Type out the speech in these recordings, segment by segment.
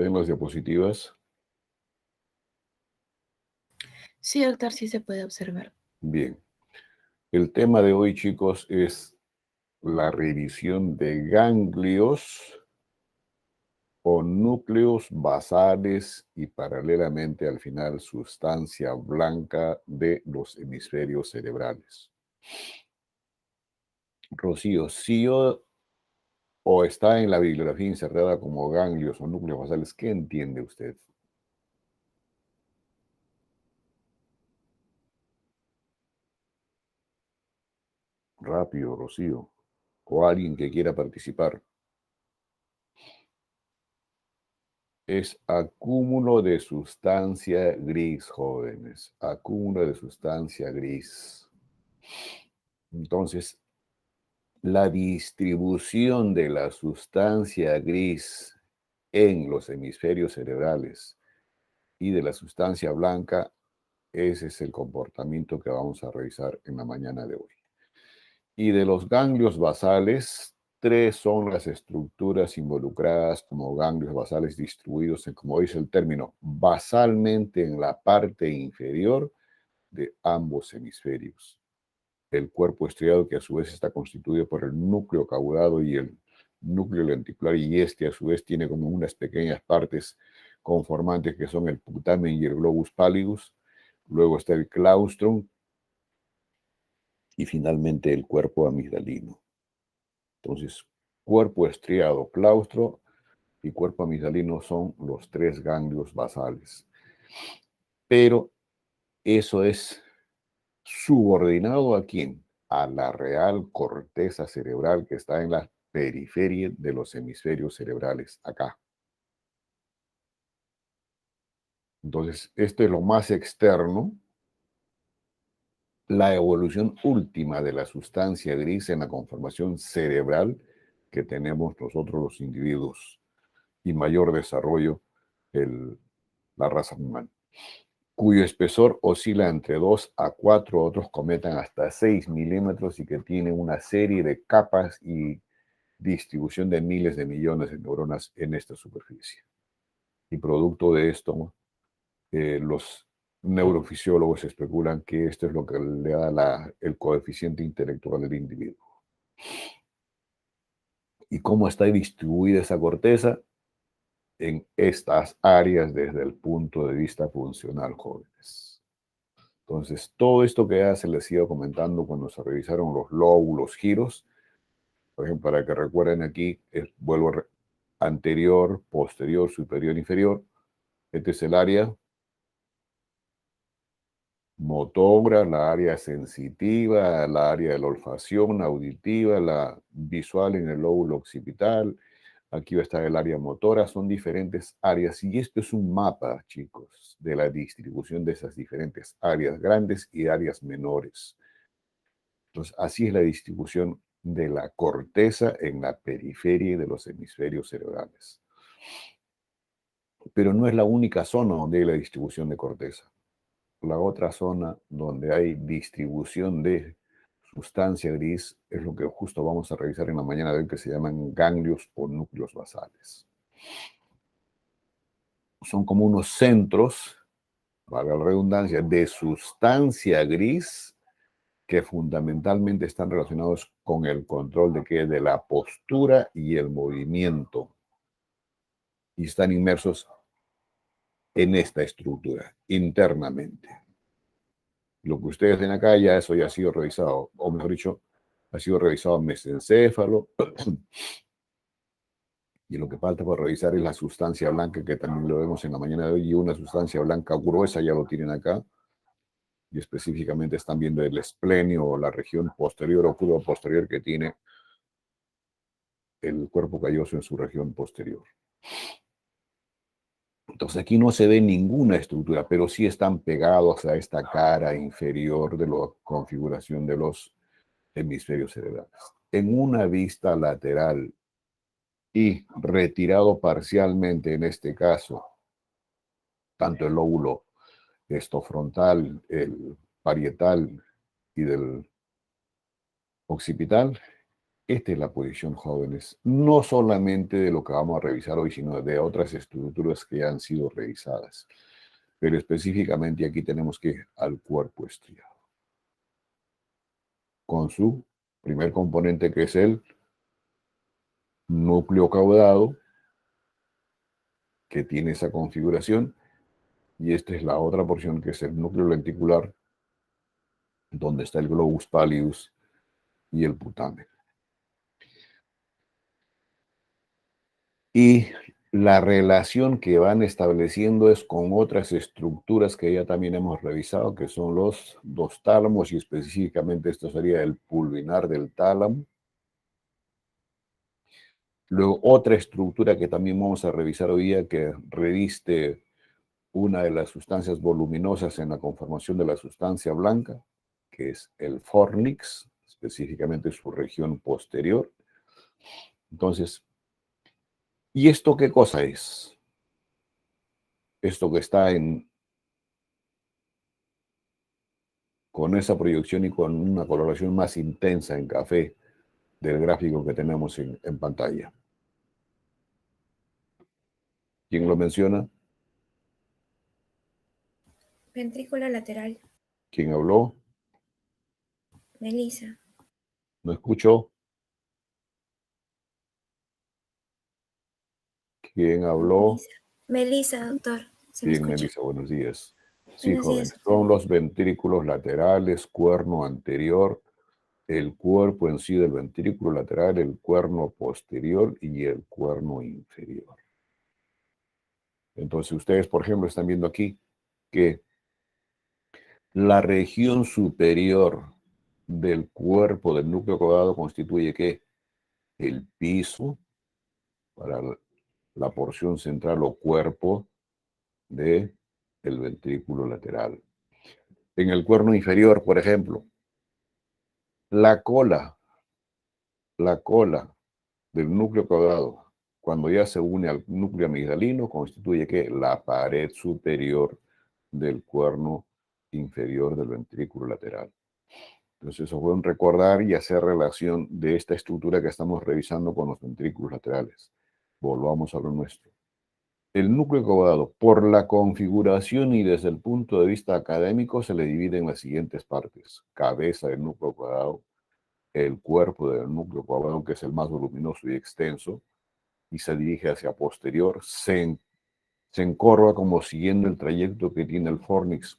¿Ven las diapositivas? Sí, doctor, sí se puede observar. Bien. El tema de hoy, chicos, es la revisión de ganglios o núcleos basales y paralelamente al final sustancia blanca de los hemisferios cerebrales. Rocío, si yo o está en la bibliografía insertada como ganglios o núcleos basales, ¿qué entiende usted? Rápido, Rocío. O alguien que quiera participar. Es acúmulo de sustancia gris, jóvenes. Acúmulo de sustancia gris. Entonces, la distribución de la sustancia gris en los hemisferios cerebrales y de la sustancia blanca, ese es el comportamiento que vamos a revisar en la mañana de hoy. Y de los ganglios basales, 3 son las estructuras involucradas como ganglios basales distribuidos en, como dice el término, basalmente en la parte inferior de ambos hemisferios. El cuerpo estriado, que a su vez está constituido por el núcleo caudado y el núcleo lenticular, y este a su vez tiene como unas pequeñas partes conformantes que son el putamen y el globus pallidus. Luego está el claustrum y finalmente el cuerpo amigdalino. Entonces, cuerpo estriado, claustro y cuerpo amigdalino son los 3 ganglios basales. Pero eso es subordinado ¿a quién? A la real corteza cerebral que está en la periferia de los hemisferios cerebrales, acá. Entonces, esto es lo más externo, la evolución última de la sustancia gris en la conformación cerebral que tenemos nosotros los individuos y mayor desarrollo la raza humana, cuyo espesor oscila entre 2 a 4, otros comentan hasta 6 milímetros y que tiene una serie de capas y distribución de miles de millones de neuronas en esta superficie. Y producto de esto, los neurofisiólogos especulan que esto es lo que le da el coeficiente intelectual del individuo. ¿Y cómo está distribuida esa corteza? En estas áreas desde el punto de vista funcional, jóvenes. Entonces, todo esto que ya se les iba comentando cuando se revisaron los lóbulos, giros, por ejemplo, para que recuerden aquí, vuelvo anterior, posterior, superior, inferior. Este es el área motora, la área sensitiva, la área de la olfacción, auditiva, la visual en el lóbulo occipital. Aquí va a estar el área motora, son diferentes áreas y esto es un mapa, chicos, de la distribución de esas diferentes áreas grandes y áreas menores. Entonces, así es la distribución de la corteza en la periferia de los hemisferios cerebrales. Pero no es la única zona donde hay la distribución de corteza. La otra zona donde hay distribución de sustancia gris es lo que justo vamos a revisar en la mañana de hoy, que se llaman ganglios o núcleos basales. Son como unos centros, valga la redundancia, de sustancia gris que fundamentalmente están relacionados con el control de la postura y el movimiento. Y están inmersos en esta estructura internamente. Lo que ustedes ven acá, eso ya ha sido revisado, o mejor dicho, ha sido revisado en mesencéfalo. Y lo que falta por revisar es la sustancia blanca, que también lo vemos en la mañana de hoy, y una sustancia blanca gruesa, ya lo tienen acá. Y específicamente están viendo el esplenio o la región posterior o curva posterior que tiene el cuerpo calloso en su región posterior. Entonces aquí no se ve ninguna estructura, pero sí están pegados a esta cara inferior de la configuración de los hemisferios cerebrales. En una vista lateral y retirado parcialmente, en este caso, tanto el lóbulo frontal, el parietal y del occipital, Esta es la posición, jóvenes, no solamente de lo que vamos a revisar hoy, sino de otras estructuras que ya han sido revisadas. Pero específicamente aquí tenemos que al cuerpo estriado, con su primer componente, que es el núcleo caudado, que tiene esa configuración, y esta es la otra porción, que es el núcleo lenticular, donde está el globus pallidus y el putamen. Y la relación que van estableciendo es con otras estructuras que ya también hemos revisado, que son los dos tálamos, y específicamente esto sería el pulvinar del tálamo. Luego, otra estructura que también vamos a revisar hoy día, que reviste una de las sustancias voluminosas en la conformación de la sustancia blanca, que es el fornix, específicamente su región posterior. Entonces, ¿y esto qué cosa es? Esto que está con esa proyección y con una coloración más intensa en café del gráfico que tenemos en pantalla. ¿Quién lo menciona? Ventrículo lateral. ¿Quién habló? Melissa. ¿No escuchó? ¿Quién habló? Melissa. Melissa, doctor. ¿Se me Bien, escucha? Melissa, buenos días. Sí, Buenos días, jóvenes, doctor. son los ventrículos laterales, cuerno anterior, el cuerpo en sí del ventrículo lateral, el cuerno posterior y el cuerno inferior. Entonces, ustedes, por ejemplo, están viendo aquí que la región superior del cuerpo del núcleo caudado constituye ¿qué? El piso para la porción central o cuerpo del ventrículo lateral. En el cuerno inferior, por ejemplo, la cola del núcleo caudado, cuando ya se une al núcleo amigdalino, constituye ¿qué? La pared superior del cuerno inferior del ventrículo lateral. Entonces, eso pueden recordar y hacer relación de esta estructura que estamos revisando con los ventrículos laterales. Volvamos a lo nuestro. El núcleo caudado, por la configuración y desde el punto de vista académico, se le divide en las siguientes partes: cabeza del núcleo caudado, el cuerpo del núcleo caudado, que es el más voluminoso y extenso, y se dirige hacia posterior, se encorva como siguiendo el trayecto que tiene el fornix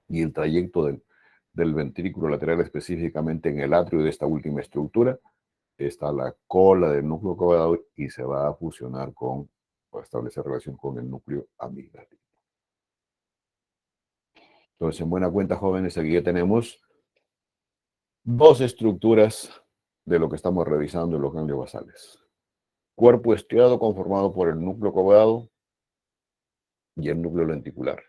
y el trayecto del ventrículo lateral, específicamente en el atrio de esta última estructura. Está la cola del núcleo caudado y se va a fusionar o a establecer relación con el núcleo amigdalino. Entonces, en buena cuenta, jóvenes, aquí ya tenemos dos estructuras de lo que estamos revisando en los ganglios basales. Cuerpo estriado conformado por el núcleo caudado y el núcleo lenticular.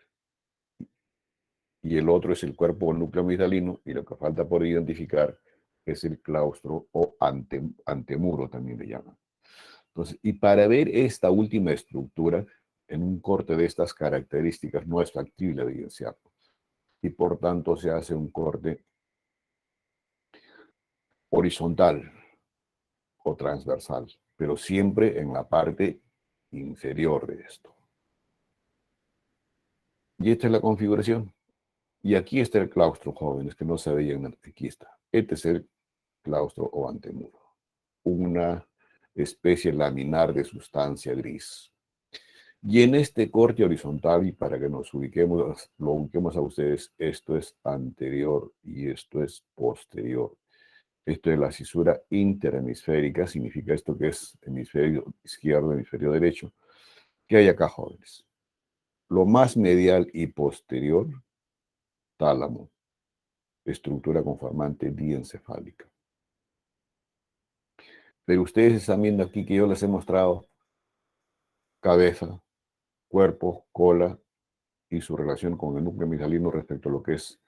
Y el otro es el cuerpo o núcleo amigdalino, y lo que falta por identificar es el claustro o antemuro, también le llaman. Entonces, y para ver esta última estructura, en un corte de estas características no es factible evidenciarlo. Y por tanto se hace un corte horizontal o transversal, pero siempre en la parte inferior de esto. Y esta es la configuración. Y aquí está el claustro, jóvenes, que no se veían. Aquí está. Este es el claustro o antemuro. Una especie laminar de sustancia gris. Y en este corte horizontal, y para que nos ubiquemos, lo ubiquemos a ustedes, esto es anterior y esto es posterior. Esto es la cisura interhemisférica, significa esto que es hemisferio izquierdo, hemisferio derecho. ¿Qué hay acá, jóvenes? Lo más medial y posterior, tálamo, estructura conformante diencefálica. Pero ustedes están viendo aquí que yo les he mostrado cabeza, cuerpo, cola y su relación con el núcleo amigdalino respecto a lo que es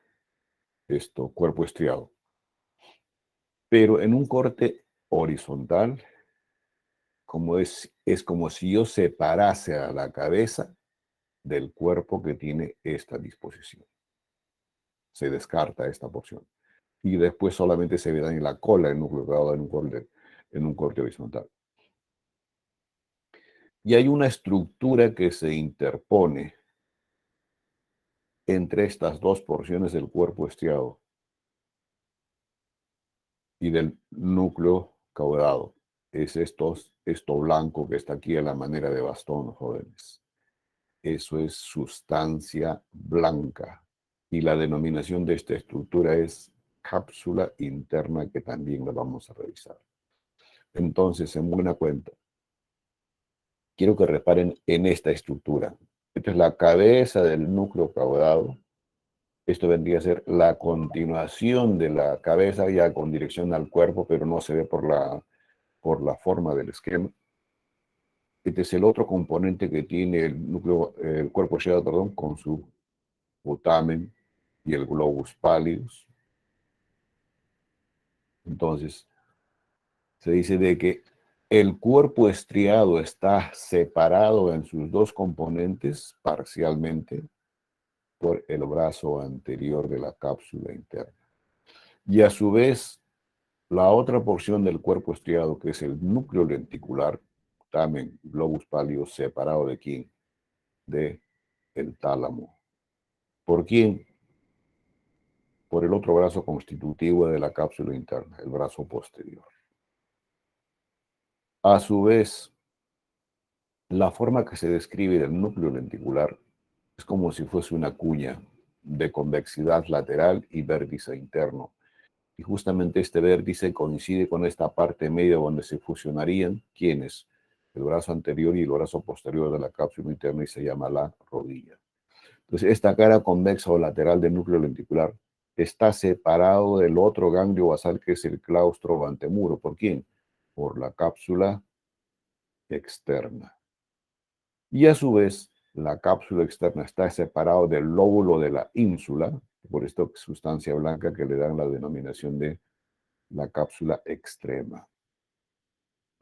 esto, cuerpo estriado. Pero en un corte horizontal, es como si yo separase a la cabeza del cuerpo que tiene esta disposición. Se descarta esta porción. y después solamente se verá en la cola el núcleo caudado en un corte horizontal. Y hay una estructura que se interpone entre estas dos porciones del cuerpo estriado y del núcleo caudado. Es esto blanco que está aquí a la manera de bastón, jóvenes. Eso es sustancia blanca. Y la denominación de esta estructura es cápsula interna, que también la vamos a revisar. Entonces, en buena cuenta, quiero que reparen en esta estructura. Esta es la cabeza del núcleo caudado. Esto vendría a ser la continuación de la cabeza ya con dirección al cuerpo, pero no se ve por la forma del esquema. Este es el otro componente que tiene el cuerpo estriado, perdón, con su putamen y el globus pallidus. Entonces, se dice de que el cuerpo estriado está separado en sus dos componentes parcialmente por el brazo anterior de la cápsula interna. Y a su vez, la otra porción del cuerpo estriado, que es el núcleo lenticular, también globus pallidus, separado de quién? De el tálamo. ¿Por quién? Por el otro brazo constitutivo de la cápsula interna, el brazo posterior. A su vez, la forma que se describe del núcleo lenticular es como si fuese una cuña de convexidad lateral y vértice interno. Y justamente este vértice coincide con esta parte media donde se fusionarían, ¿quiénes? El brazo anterior y el brazo posterior de la cápsula interna, y se llama la rodilla. Entonces, esta cara convexa o lateral del núcleo lenticular está separado del otro ganglio basal, que es el claustro antemuro. ¿Por quién? Por la cápsula externa. Y a su vez, la cápsula externa está separado del lóbulo de la ínsula, por esta sustancia blanca que le dan la denominación de la cápsula extrema.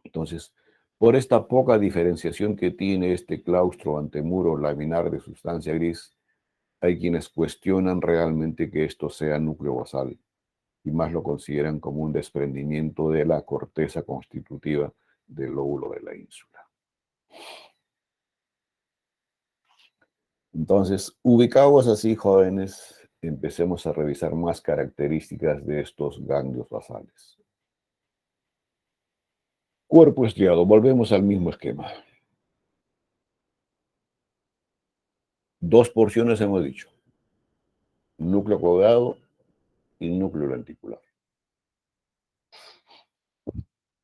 Entonces, por esta poca diferenciación que tiene este claustro antemuro laminar de sustancia gris, hay quienes cuestionan realmente que esto sea núcleo basal y más lo consideran como un desprendimiento de la corteza constitutiva del lóbulo de la ínsula. Entonces, ubicados así, jóvenes, empecemos a revisar más características de estos ganglios basales. Cuerpo estriado, volvemos al mismo esquema. Dos porciones hemos dicho: núcleo caudado y núcleo lenticular.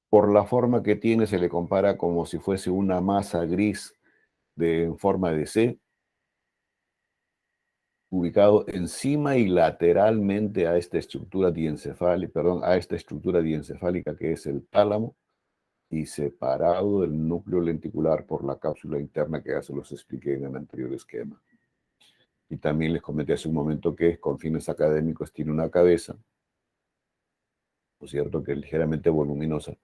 Por la forma que tiene, se le compara como si fuese una masa gris en forma de C, ubicado encima y lateralmente a esta estructura diencefálica que es el tálamo, y separado del núcleo lenticular por la cápsula interna, que ya se los expliqué en el anterior esquema. Y también les comenté hace un momento que con fines académicos tiene una cabeza, ¿no es cierto?, que es ligeramente voluminosa.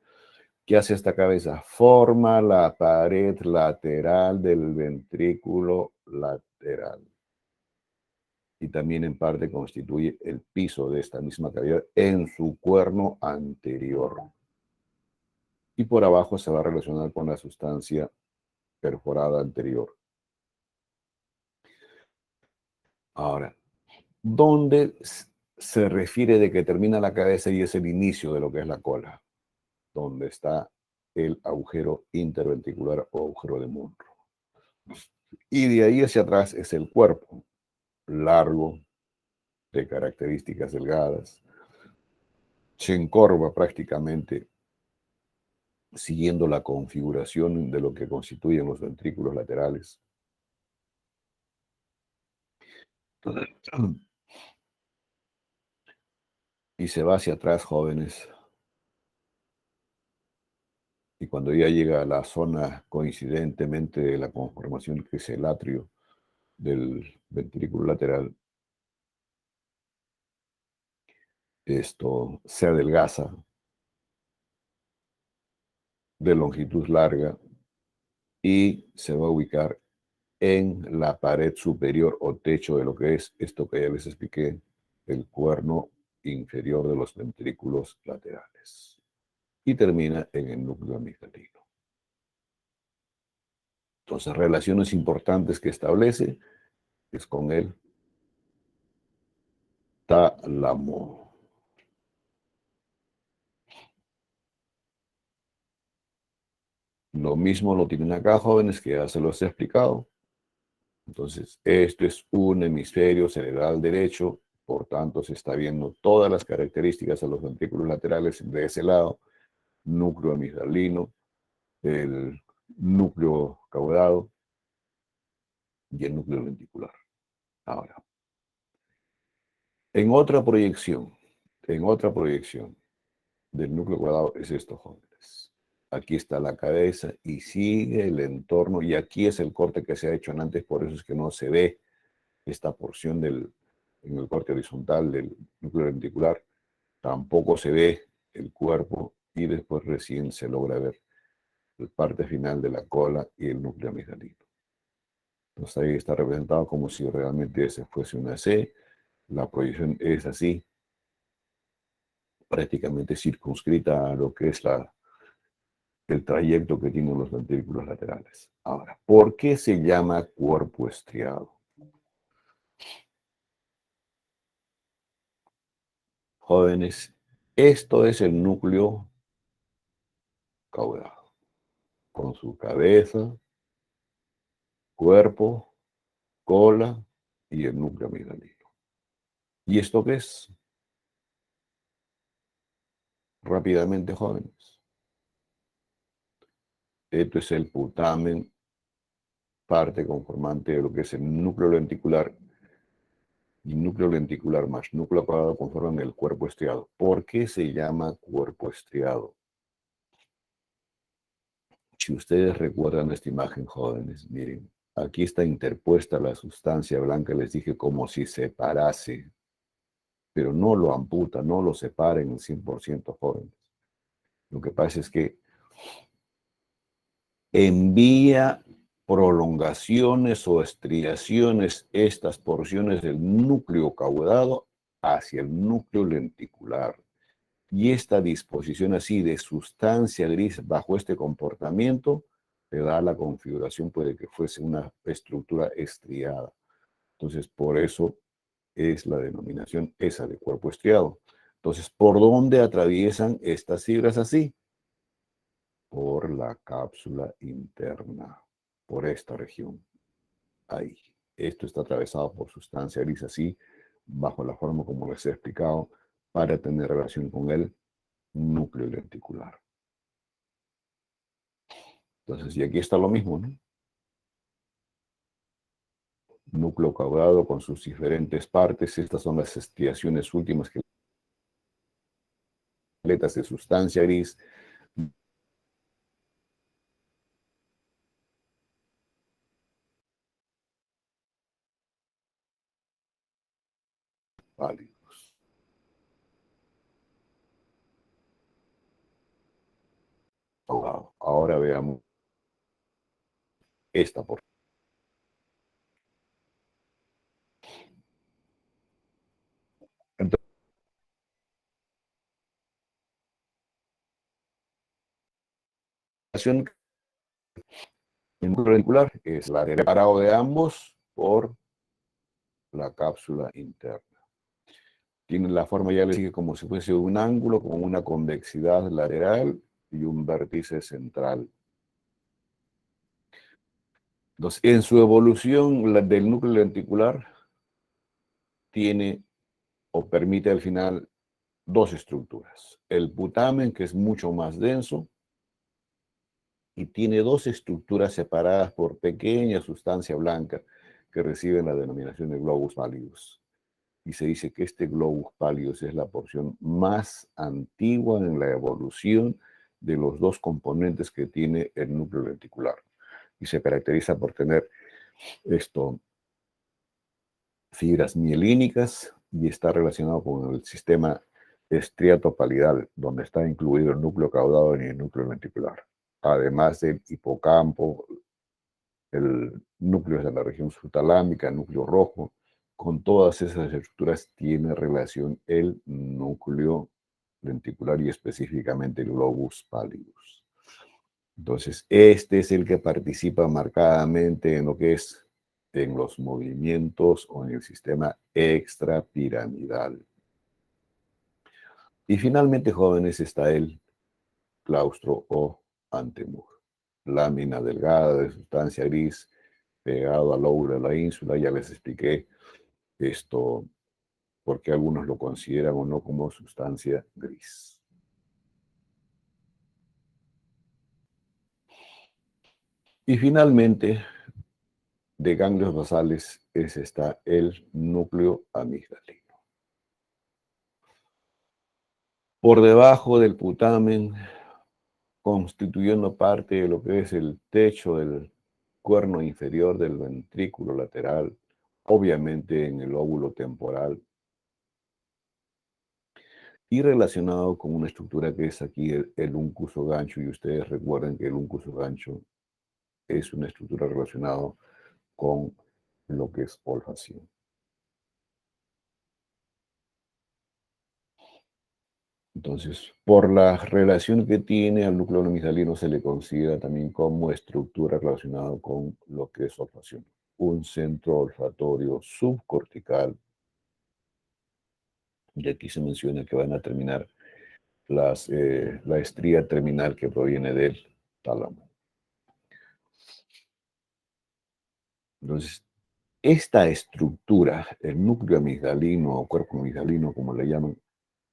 ¿Qué hace esta cabeza? Forma la pared lateral del ventrículo lateral. Y también en parte constituye el piso de esta misma cavidad en su cuerno anterior. Y por abajo se va a relacionar con la sustancia perforada anterior. Ahora, ¿dónde se refiere de que termina la cabeza y es el inicio de lo que es la cola? Donde está el agujero interventricular o agujero de Monro. Y de ahí hacia atrás es el cuerpo, largo, de características delgadas. Se encorva prácticamente siguiendo la configuración de lo que constituyen los ventrículos laterales. Y se va hacia atrás, jóvenes. Y cuando ya llega a la zona coincidentemente de la conformación, que es el atrio del ventrículo lateral, esto se adelgaza de longitud larga y se va a ubicar en la pared superior o techo de lo que es esto que ya les expliqué, el cuerno inferior de los ventrículos laterales y termina en el núcleo amigdalino. Entonces, relaciones importantes que establece es con el tálamo. Lo mismo lo tienen acá, jóvenes, que ya se los he explicado. Entonces, esto es un hemisferio cerebral derecho, por tanto, se está viendo todas las características de los ventrículos laterales de ese lado, núcleo amigdalino, el núcleo caudado y el núcleo lenticular. Ahora, en otra proyección del núcleo caudado es esto, jóvenes. Aquí está la cabeza y sigue el entorno, y aquí es el corte que se ha hecho antes, por eso es que no se ve esta porción en el corte horizontal del núcleo lenticular, tampoco se ve el cuerpo y después recién se logra ver la parte final de la cola y el núcleo amigdalino. Entonces ahí está representado como si realmente ese fuese una C. La proyección es así, prácticamente circunscrita a lo que es el trayecto que tienen los ventrículos laterales. Ahora, ¿por qué se llama cuerpo estriado? Jóvenes, esto es el núcleo caudado, con su cabeza, cuerpo, cola y el núcleo amigdalino. ¿Y esto qué es? Rápidamente, jóvenes. Esto es el putamen, parte conformante de lo que es el núcleo lenticular, y núcleo lenticular más núcleo caudado conforman el cuerpo estriado. ¿Por qué se llama cuerpo estriado? Si ustedes recuerdan esta imagen, jóvenes, miren, aquí está interpuesta la sustancia blanca, les dije, como si separase, pero no lo amputa, no lo separa en el 100%, jóvenes. Lo que pasa es que envía prolongaciones o estriaciones estas porciones del núcleo caudado hacia el núcleo lenticular. Y esta disposición así de sustancia gris bajo este comportamiento le da la configuración, puede que fuese una estructura estriada. Entonces, por eso es la denominación esa de cuerpo estriado. Entonces, ¿por dónde atraviesan estas fibras así? Por la cápsula interna, por esta región. Ahí. Esto está atravesado por sustancia gris así, bajo la forma como les he explicado, para tener relación con el núcleo lenticular. Entonces, y aquí está lo mismo, ¿no? Núcleo caudado con sus diferentes partes. Estas son las estriaciones últimas que aletas de sustancia gris. Válidos. Ahora veamos esta porción. Entonces, el núcleo lenticular es la separado de ambos por la cápsula interna. Tiene la forma, ya les dije, como si fuese un ángulo con una convexidad lateral y un vértice central. Entonces, en su evolución, la del núcleo lenticular tiene o permite al final dos estructuras. El putamen, que es mucho más denso, y tiene dos estructuras separadas por pequeña sustancia blanca que reciben la denominación de globus pallidus. Y se dice que este globus pallidus es la porción más antigua en la evolución de los dos componentes que tiene el núcleo lenticular. Y se caracteriza por tener fibras mielínicas y está relacionado con el sistema estriatopalidal, donde está incluido el núcleo caudado y el núcleo lenticular. Además del hipocampo, el núcleo de la región subtalámica, el núcleo rojo, Con todas esas estructuras tiene relación el núcleo lenticular y específicamente el globus pallidus. Entonces, este es el que participa marcadamente en lo que es en los movimientos o en el sistema extrapiramidal. Y finalmente, jóvenes, está el claustro o antemur. Lámina delgada de sustancia gris pegado al lóbulo de la ínsula. Ya les expliqué esto, porque algunos lo consideran o no como sustancia gris. Y finalmente, de ganglios basales está el núcleo amigdalino. Por debajo del putamen, constituyendo parte de lo que es el techo del cuerno inferior del ventrículo lateral, obviamente en el lóbulo temporal, y relacionado con una estructura que es aquí el uncus o gancho, y ustedes recuerden que el uncus o gancho es una estructura relacionada con lo que es olfación. Entonces, por la relación que tiene al núcleo amigdalino se le considera también como estructura relacionada con lo que es olfación. Un centro olfatorio subcortical, y aquí se menciona que van a terminar la estría terminal que proviene del tálamo. Entonces, esta estructura, el núcleo amigdalino o cuerpo amigdalino, como le llaman,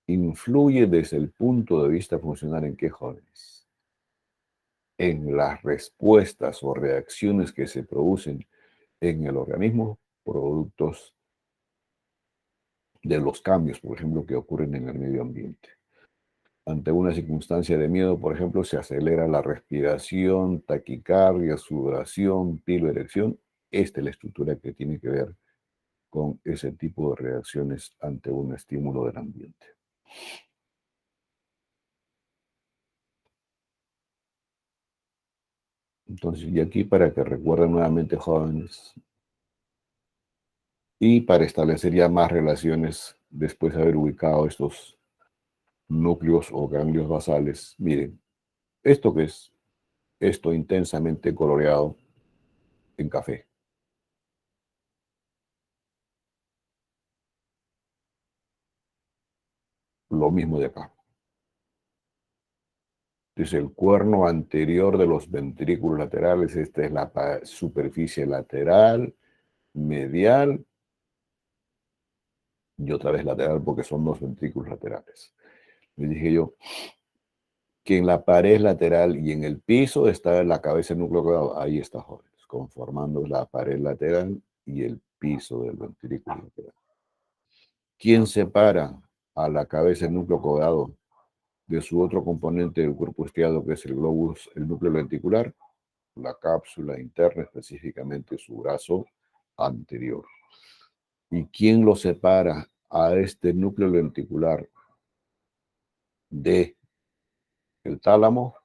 influye desde el punto de vista funcional en qué, jóvenes, en las respuestas o reacciones que se producen en el organismo, productos de los cambios, por ejemplo, que ocurren en el medio ambiente. Ante una circunstancia de miedo, por ejemplo, se acelera la respiración, taquicardia, sudoración, piloerección. Esta es la estructura que tiene que ver con ese tipo de reacciones ante un estímulo del ambiente. Entonces, y aquí para que recuerden nuevamente, jóvenes, y para establecer ya más relaciones después de haber ubicado estos núcleos o ganglios basales, miren, ¿esto qué es? Esto intensamente coloreado en café. Lo mismo de acá. Es el cuerno anterior de los ventrículos laterales. Esta es la superficie lateral, medial y otra vez lateral porque son dos ventrículos laterales. Les dije yo que en la pared lateral y en el piso está la cabeza del núcleo caudado. Ahí está, jóvenes, conformando la pared lateral y el piso del ventrículo lateral. ¿Quién separa a la cabeza del núcleo caudado de su otro componente del cuerpo estriado, que es el globus, el núcleo lenticular? La cápsula interna, específicamente su brazo anterior. ¿Y quién lo separa a este núcleo lenticular de el tálamo?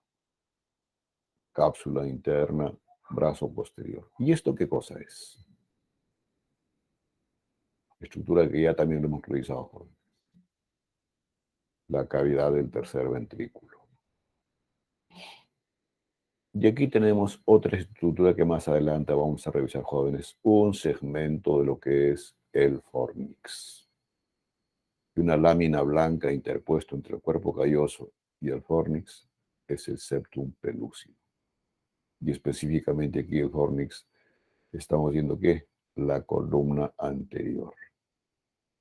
Cápsula interna, brazo posterior. ¿Y esto qué cosa es? Estructura que ya también lo hemos revisado. La cavidad del tercer ventrículo. Y aquí tenemos otra estructura que más adelante vamos a revisar, jóvenes. Un segmento de lo que es el fornix. Y una lámina blanca interpuesto entre el cuerpo calloso y el fornix es el septum pellucid. Y específicamente aquí el fornix estamos viendo que la columna anterior.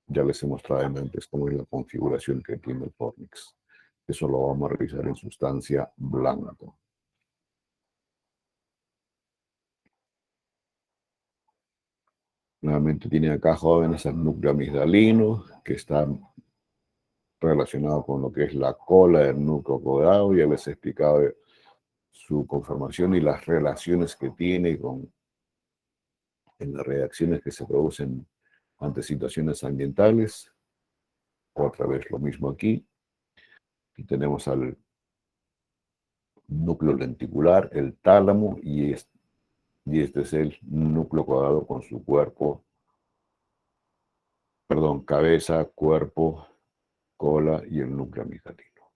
Ya les he mostrado antes cómo es la configuración que tiene el fornix. Eso lo vamos a revisar en sustancia blanca. Nuevamente tiene acá, jóvenes, el núcleo amigdalino, que está relacionado con lo que es la cola del núcleo caudado. Ya les he explicado su conformación y las relaciones que tiene en las reacciones que se producen ante situaciones ambientales. Otra vez lo mismo aquí. Aquí tenemos al núcleo lenticular, el tálamo, y este es el núcleo caudado con su cuerpo perdón, cabeza, cuerpo, cola y el núcleo amigdalino.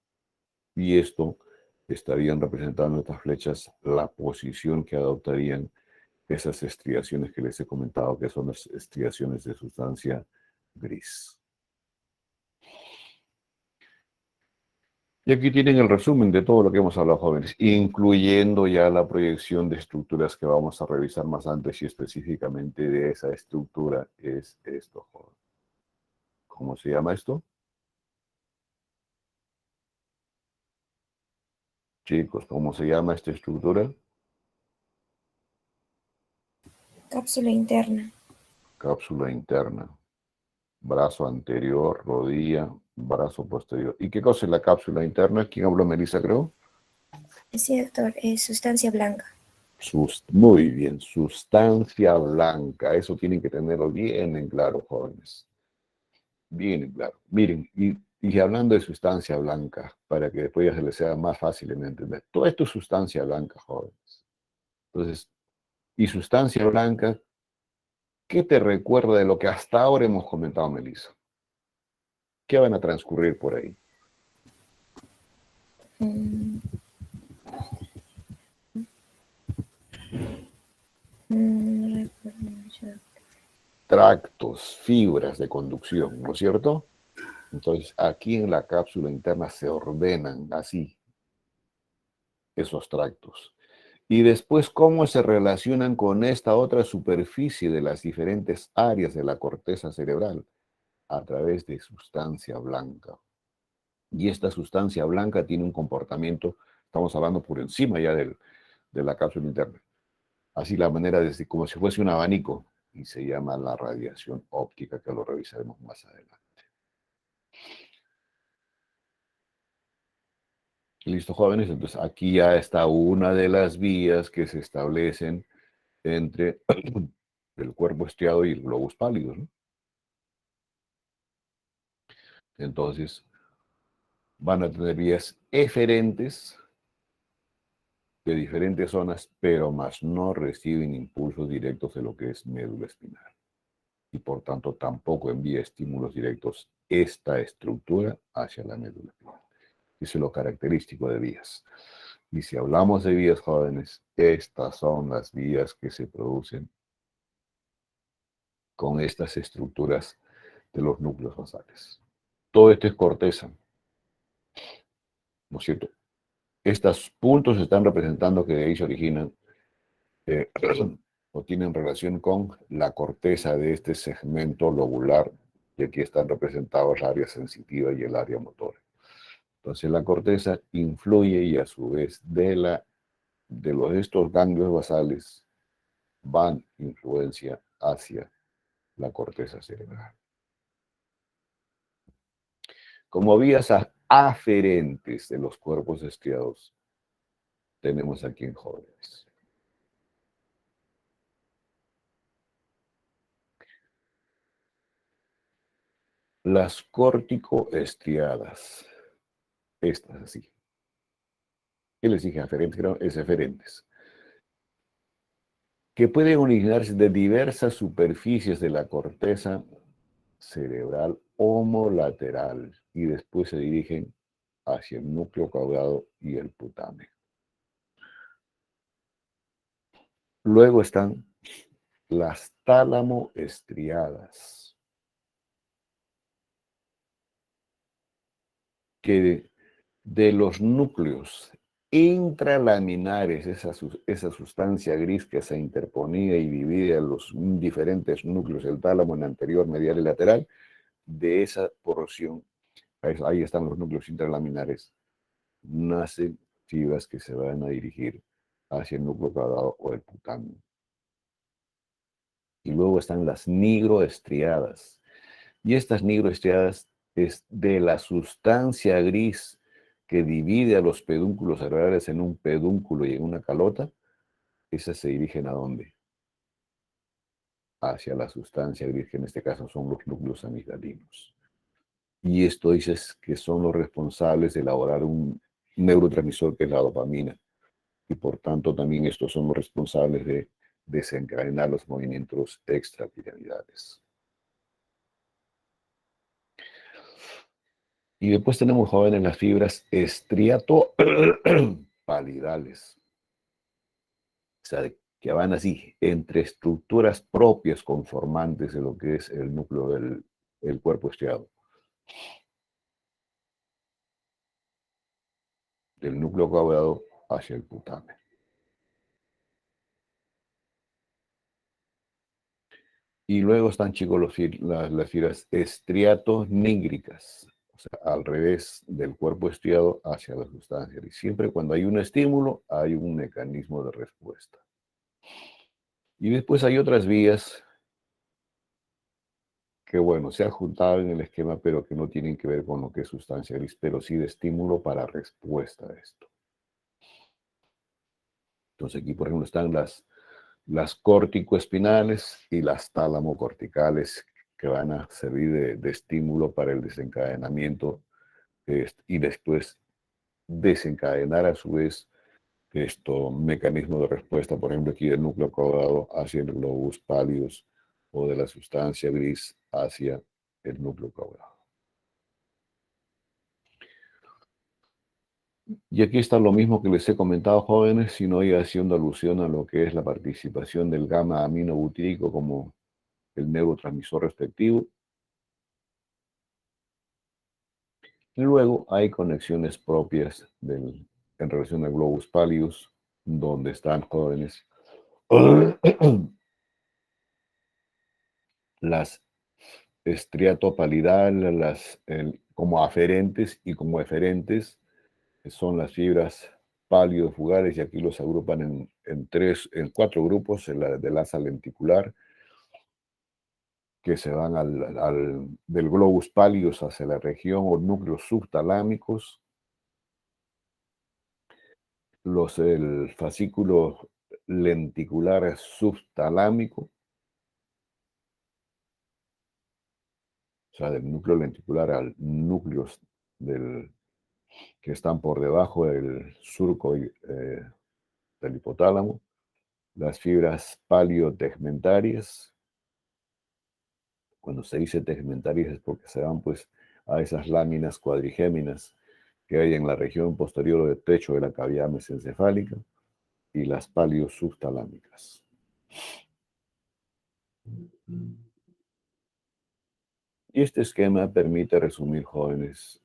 Y esto estarían representando estas flechas la posición que adoptarían esas estriaciones que les he comentado, que son las estriaciones de sustancia gris. Y aquí tienen el resumen de todo lo que hemos hablado, jóvenes, incluyendo ya la proyección de estructuras que vamos a revisar más antes y específicamente de esa estructura es esto, jóvenes. ¿Cómo se llama esto? Chicos, ¿cómo se llama esta estructura? Cápsula interna. Cápsula interna. Brazo anterior, rodilla, brazo posterior. ¿Y qué cosa es la cápsula interna? ¿Quién habló, Melissa, creo? Sí, doctor, es sustancia blanca. Muy bien, sustancia blanca. Eso tienen que tenerlo bien en claro, jóvenes. Bien en claro. Miren, y hablando de sustancia blanca, para que después ya se les sea más fácil de entender. Todo esto es sustancia blanca, jóvenes. Entonces, y sustancia blanca, ¿qué te recuerda de lo que hasta ahora hemos comentado, Melissa? ¿Qué van a transcurrir por ahí? Mm, no recuerdo mucho. Tractos, fibras de conducción, ¿no es cierto? Entonces, aquí en la cápsula interna se ordenan así esos tractos. Y después, ¿cómo se relacionan con esta otra superficie de las diferentes áreas de la corteza cerebral? A través de sustancia blanca. Y esta sustancia blanca tiene un comportamiento, estamos hablando por encima ya de la cápsula interna. Así la manera de como si fuese un abanico, y se llama la radiación óptica, que lo revisaremos más adelante. Listo, jóvenes. Entonces, aquí ya está una de las vías que se establecen entre el cuerpo estriado y el globus pálido, ¿no? Entonces, van a tener vías eferentes de diferentes zonas, pero más no reciben impulsos directos de lo que es médula espinal. Y por tanto, tampoco envía estímulos directos esta estructura hacia la médula espinal. Eso es lo característico de vías. Y si hablamos de vías, jóvenes, estas son las vías que se producen con estas estructuras de los núcleos basales. Todo esto es corteza, ¿no es cierto? Estos puntos están representando que de ahí se originan eh, o tienen relación con la corteza de este segmento lobular, y aquí están representados el área sensitiva y el área motora. Entonces la corteza influye y a su vez de estos ganglios basales van influencia hacia la corteza cerebral. Como vías aferentes de los cuerpos estriados, tenemos aquí en jóvenes. Las corticoestriadas, estas así. ¿Qué les dije? Aferentes, creo, es eferentes. Que pueden originarse de diversas superficies de la corteza cerebral homolateral y después se dirigen hacia el núcleo caudado y el putamen. Luego están las tálamo-estriadas, que de los núcleos intralaminares, esa sustancia gris que se interponía y dividía los diferentes núcleos del tálamo en anterior, medial y lateral, de esa porción, ahí están los núcleos intralaminares, nacen fibras que se van a dirigir hacia el núcleo caudado o el putamen. Y luego están las nigroestriadas. Y estas nigroestriadas es de la sustancia gris que divide a los pedúnculos cerebrales en un pedúnculo y en una calota. Esas se dirigen ¿a dónde? Hacia la sustancia gris, que en este caso son los núcleos amigdalinos. Y esto dices que son los responsables de elaborar un neurotransmisor que es la dopamina. Y por tanto también estos son los responsables de desencadenar los movimientos extrapiramidales. Y después tenemos, jóvenes, las fibras estriatopalidales. O sea, que van así, entre estructuras propias conformantes de lo que es el núcleo del cuerpo estriado. Del núcleo caudado hacia el putamen. Y luego están, chicos, las fibras estriatonígricas, o sea, al revés del cuerpo estriado hacia la sustancia. Y siempre cuando hay un estímulo, hay un mecanismo de respuesta. Y después hay otras vías que, bueno, se han juntado en el esquema, pero que no tienen que ver con lo que es sustancia gris, pero sí de estímulo para respuesta a esto. Entonces aquí, por ejemplo, están las córtico-espinales y las tálamo-corticales, que van a servir de estímulo para el desencadenamiento y después desencadenar a su vez mecanismo de respuesta, por ejemplo, aquí del núcleo caudado hacia el globus pálidos o de la sustancia gris hacia el núcleo caudado. Y aquí está lo mismo que les he comentado, jóvenes, sino ya haciendo alusión a lo que es la participación del gamma aminobutírico como el neurotransmisor respectivo. Y luego hay conexiones propias en relación al globus pallidus, donde están, jóvenes, las estriatopalidales, como aferentes y como eferentes, que son las fibras pálidofugales, y aquí los agrupan en cuatro grupos: del asa lenticular, que se van del globus pallidus hacia la región o núcleos subtalámicos, el fascículo lenticular subtalámico, o sea, del núcleo lenticular al núcleos que están por debajo del surco del hipotálamo, las fibras paliotegmentarias. Cuando se dice tegmentarias es porque se van pues a esas láminas cuadrigéminas que hay en la región posterior del techo de la cavidad mesencefálica, y las paliosubtalámicas. Y este esquema permite resumir, jóvenes,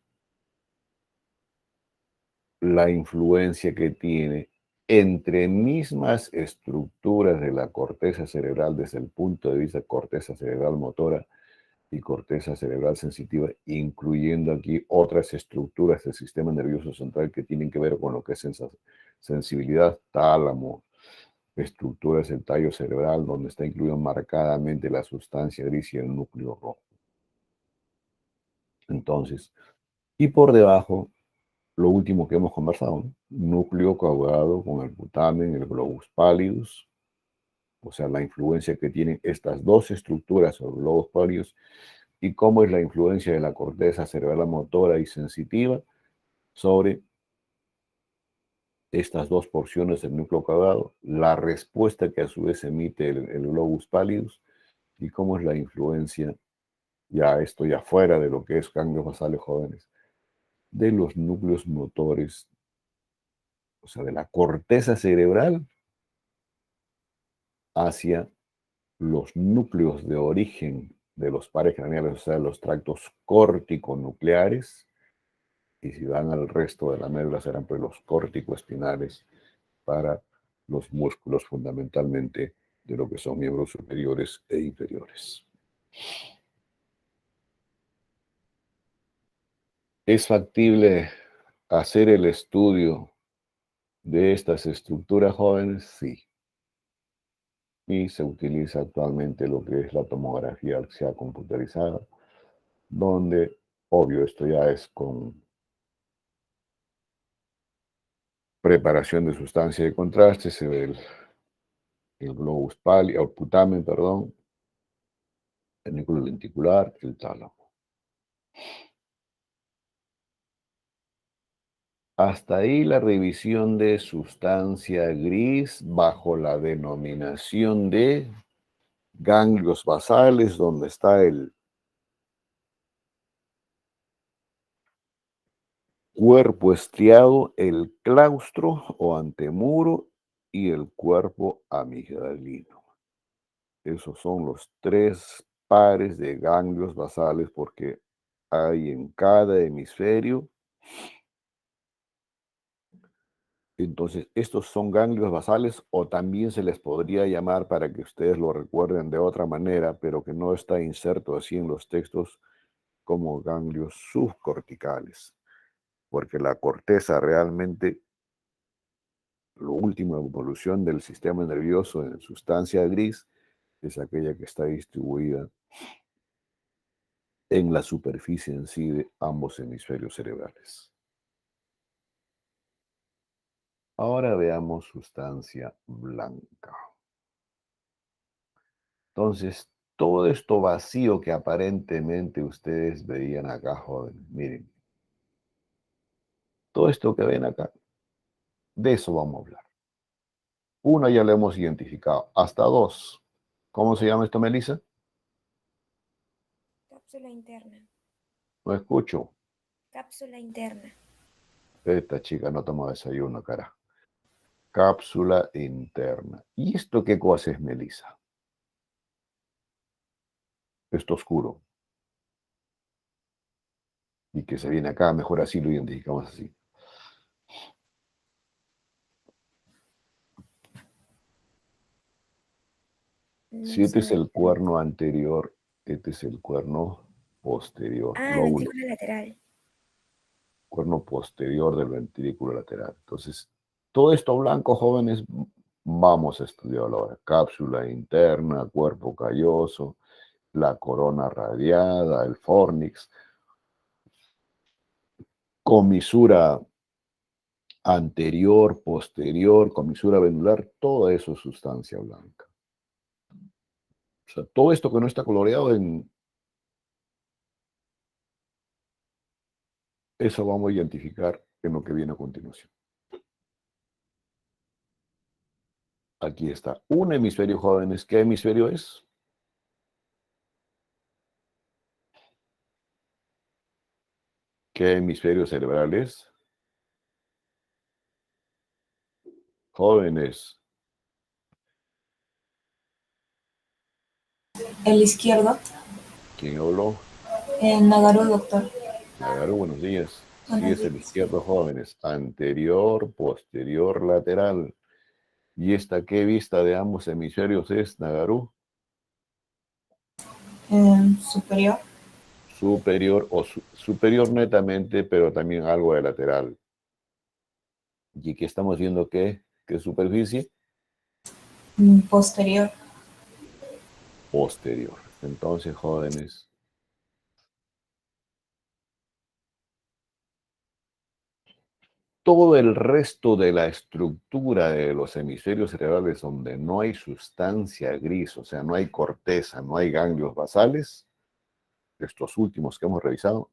la influencia que tiene entre mismas estructuras de la corteza cerebral desde el punto de vista corteza cerebral motora y corteza cerebral sensitiva, incluyendo aquí otras estructuras del sistema nervioso central que tienen que ver con lo que es sensibilidad, tálamo, estructuras del tallo cerebral, donde está incluido marcadamente la sustancia gris y el núcleo rojo. Entonces, y por debajo, lo último que hemos conversado, ¿no? Núcleo caudado con el putamen, el globus pallidus, o sea, la influencia que tienen estas dos estructuras sobre el globus pallidus, y cómo es la influencia de la corteza cerebral motora y sensitiva sobre estas dos porciones del núcleo caudado, la respuesta que a su vez emite el globus pallidus, y cómo es la influencia, ya esto ya fuera de lo que es ganglios basales, jóvenes, de los núcleos motores, o sea, de la corteza cerebral hacia los núcleos de origen de los pares craneales, o sea, los tractos córtico-nucleares, y si van al resto de la médula serán pues los córtico-espinales para los músculos, fundamentalmente de lo que son miembros superiores e inferiores. ¿Es factible hacer el estudio de estas estructuras, jóvenes? Sí. Y se utiliza actualmente lo que es la tomografía axial computarizada, donde, obvio, esto ya es con preparación de sustancia de contraste, se ve el globus pallidus, el putamen, perdón, el núcleo lenticular, el tálamo. Hasta ahí la revisión de sustancia gris bajo la denominación de ganglios basales, donde está cuerpo estriado, el claustro o antemuro y el cuerpo amigdalino. Esos son los tres pares de ganglios basales porque hay en cada hemisferio. Entonces, estos son ganglios basales o también se les podría llamar, para que ustedes lo recuerden de otra manera, pero que no está inserto así en los textos, como ganglios subcorticales, porque la corteza realmente, lo último en evolución del sistema nervioso en sustancia gris, es aquella que está distribuida en la superficie en sí de ambos hemisferios cerebrales. Ahora veamos sustancia blanca. Entonces, todo esto vacío que aparentemente ustedes veían acá, jóvenes, miren, todo esto que ven acá, de eso vamos a hablar. Uno ya lo hemos identificado, hasta dos. ¿Cómo se llama esto, Melissa? Cápsula interna. No escucho. Cápsula interna. Esta chica no toma desayuno, cara. Cápsula interna. ¿Y esto qué cosa es, Melissa? Esto oscuro. Y que se viene acá, mejor así lo identificamos así. Si No este sé. es el cuerno anterior, este es el cuerno posterior, Ah, lóbulo. ventrícula lateral. Cuerno posterior del ventrículo lateral. Entonces, todo esto blanco, jóvenes, vamos a estudiarlo ahora. Cápsula interna, cuerpo calloso, la corona radiada, el fornix, comisura anterior, posterior, comisura venular, todo eso es sustancia blanca. O sea, todo esto que no está coloreado, eso vamos a identificar en lo que viene a continuación. Aquí está. Un hemisferio, jóvenes. ¿Qué hemisferio es? ¿Qué hemisferio cerebral es? Jóvenes. El izquierdo. ¿Quién habló? Nagaru, doctor. Nagaru, buenos días. Sí, Buenos es el días. izquierdo, jóvenes. Anterior, posterior, lateral. ¿Y esta qué vista de ambos hemisferios es, Nagaru? Superior. Superior o superior netamente, pero también algo de lateral. ¿Y aquí estamos viendo qué? ¿Qué superficie? Posterior. Posterior. Entonces, jóvenes, todo el resto de la estructura de los hemisferios cerebrales donde no hay sustancia gris, o sea, no hay corteza, no hay ganglios basales, estos últimos que hemos revisado,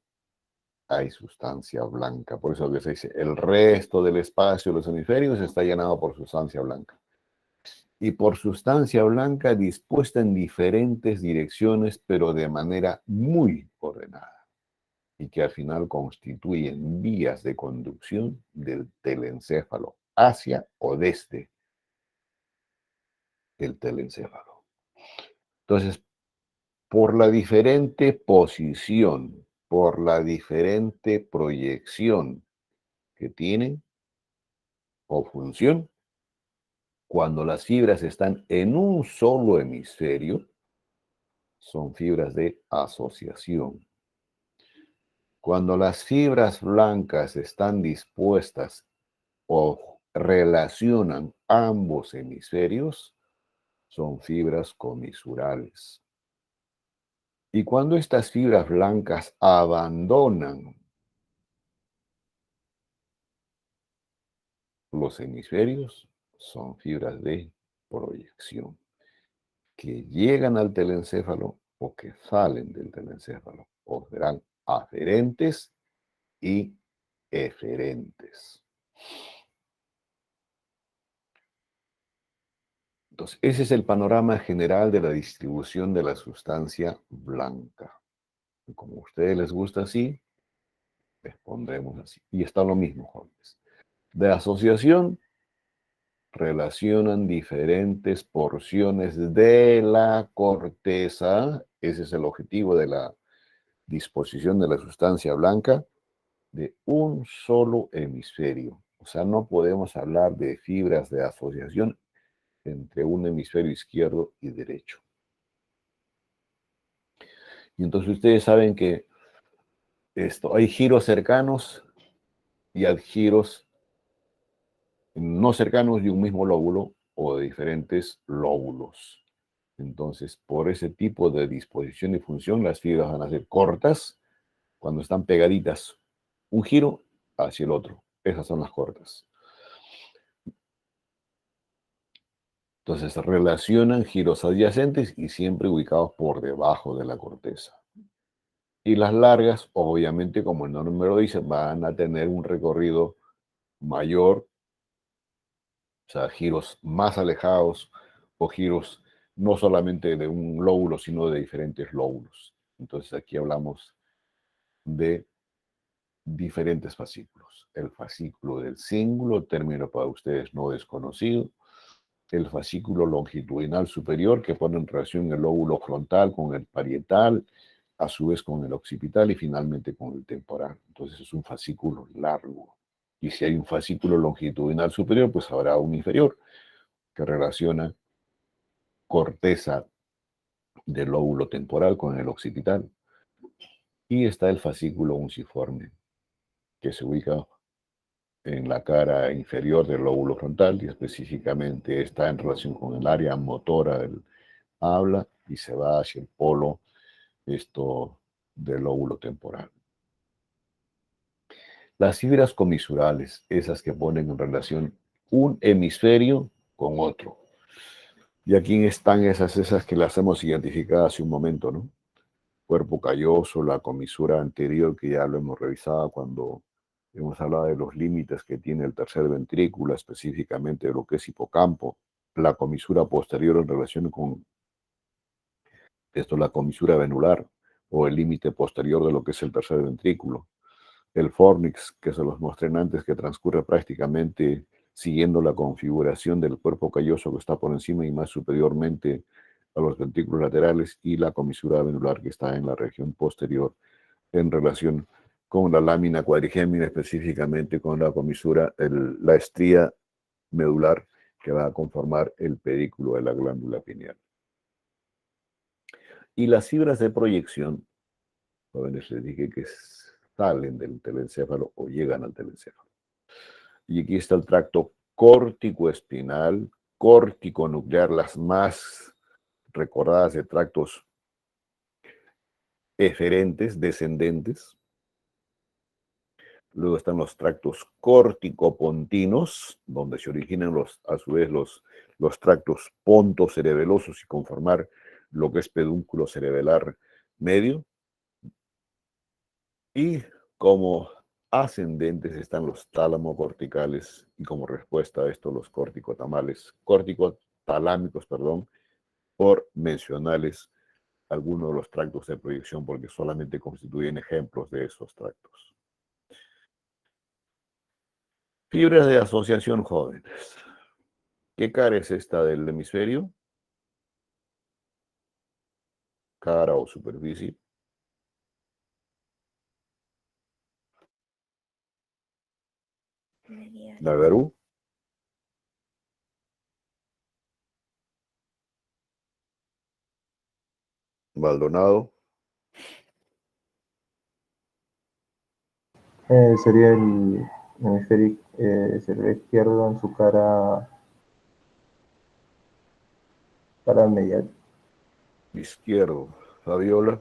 hay sustancia blanca. Por eso que se dice, el resto del espacio de los hemisferios está llenado por sustancia blanca. Y por sustancia blanca dispuesta en diferentes direcciones, pero de manera muy ordenada. Y que al final constituyen vías de conducción del telencéfalo hacia o desde el telencéfalo. Entonces, por la diferente posición, por la diferente proyección que tienen o función, cuando las fibras están en un solo hemisferio, son fibras de asociación. Cuando las fibras blancas están dispuestas o relacionan ambos hemisferios, son fibras comisurales. Y cuando estas fibras blancas abandonan los hemisferios, son fibras de proyección, que llegan al telencéfalo o que salen del telencéfalo, o serán aferentes y eferentes. Entonces, ese es el panorama general de la distribución de la sustancia blanca. Como a ustedes les gusta así, Les pondremos así. Y está lo mismo, jóvenes. De asociación, relacionan diferentes porciones de la corteza. Ese es el objetivo de la disposición de la sustancia blanca de un solo hemisferio. O sea, no podemos hablar de fibras de asociación entre un hemisferio izquierdo y derecho. Y entonces ustedes saben que hay giros cercanos y hay giros no cercanos de un mismo lóbulo o de diferentes lóbulos. Entonces, por ese tipo de disposición y función, las fibras van a ser cortas cuando están pegaditas, un giro hacia el otro. Esas son las cortas. Entonces, relacionan giros adyacentes y siempre ubicados por debajo de la corteza. Y las largas, obviamente, como el nombre lo dice, van a tener un recorrido mayor, o sea, giros más alejados o giros no solamente de un lóbulo, sino de diferentes lóbulos. Entonces, aquí hablamos de diferentes fascículos. El fascículo del cíngulo, término para ustedes no desconocido. El fascículo longitudinal superior, que pone en relación el lóbulo frontal con el parietal, a su vez con el occipital y finalmente con el temporal. Entonces es un fascículo largo. Y si hay un fascículo longitudinal superior, pues habrá un inferior que relaciona corteza del lóbulo temporal con el occipital. Y está el fascículo unciforme, que se ubica en la cara inferior del lóbulo frontal y específicamente está en relación con el área motora del habla y se va hacia el polo del lóbulo temporal. Las fibras comisurales, esas que ponen en relación un hemisferio con otro. Y aquí están esas que las hemos identificado hace un momento, ¿no? Cuerpo calloso, la comisura anterior, que ya lo hemos revisado cuando hemos hablado de los límites que tiene el tercer ventrículo, específicamente de lo que es hipocampo, la comisura posterior en relación con la comisura venular o el límite posterior de lo que es el tercer ventrículo, el fornix, que son los mostré antes, que transcurre prácticamente siguiendo la configuración del cuerpo calloso que está por encima y más superiormente a los ventrículos laterales, y la comisura venular que está en la región posterior en relación con la lámina cuadrigémina, específicamente con la comisura, la estría medular que va a conformar el pedículo de la glándula pineal. Y las fibras de proyección, jóvenes, les dije que salen del telencéfalo o llegan al telencéfalo. Y aquí está el tracto córtico-espinal, córtico-nuclear, las más recordadas de tractos eferentes, descendentes. Luego están los tractos córtico-pontinos, donde se originan a su vez los tractos pontocerebelosos y conformar lo que es pedúnculo cerebelar medio. Y como ascendentes están los tálamo-corticales y como respuesta a esto los córtico-talámicos, perdón, por mencionarles algunos de los tractos de proyección porque solamente constituyen ejemplos de esos tractos. Fibras de asociación jóvenes. ¿Qué cara es esta del hemisferio? Cara o superficie. Medial. Nagarú. Maldonado. Sería el hemisferio cerebral izquierdo en su cara medial. Izquierdo. Fabiola.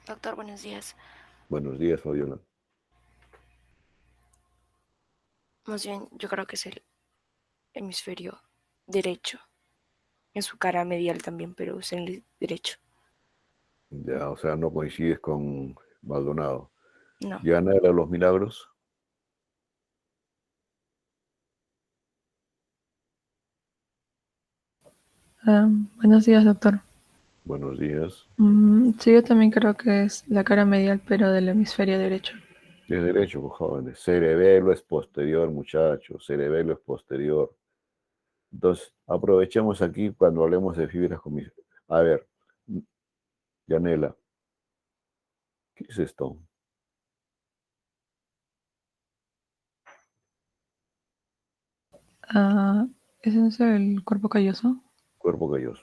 Doctor, buenos días. Buenos días, Fabiola. Más bien, yo creo que es el hemisferio derecho. En su cara medial también, pero es en el derecho. Ya, o sea, no coincides con Maldonado. No. Diana de los Milagros. Buenos días, doctor. Buenos días. Sí, yo también creo que es la cara medial, pero del hemisferio derecho. De derecho, pues, jóvenes. Cerebelo es posterior, muchachos. Cerebelo es posterior. Entonces, aprovechemos aquí cuando hablemos de fibras comisuriales. A ver, Yanela, ¿qué es esto? Ah, ¿ese no es el cuerpo calloso? Cuerpo calloso.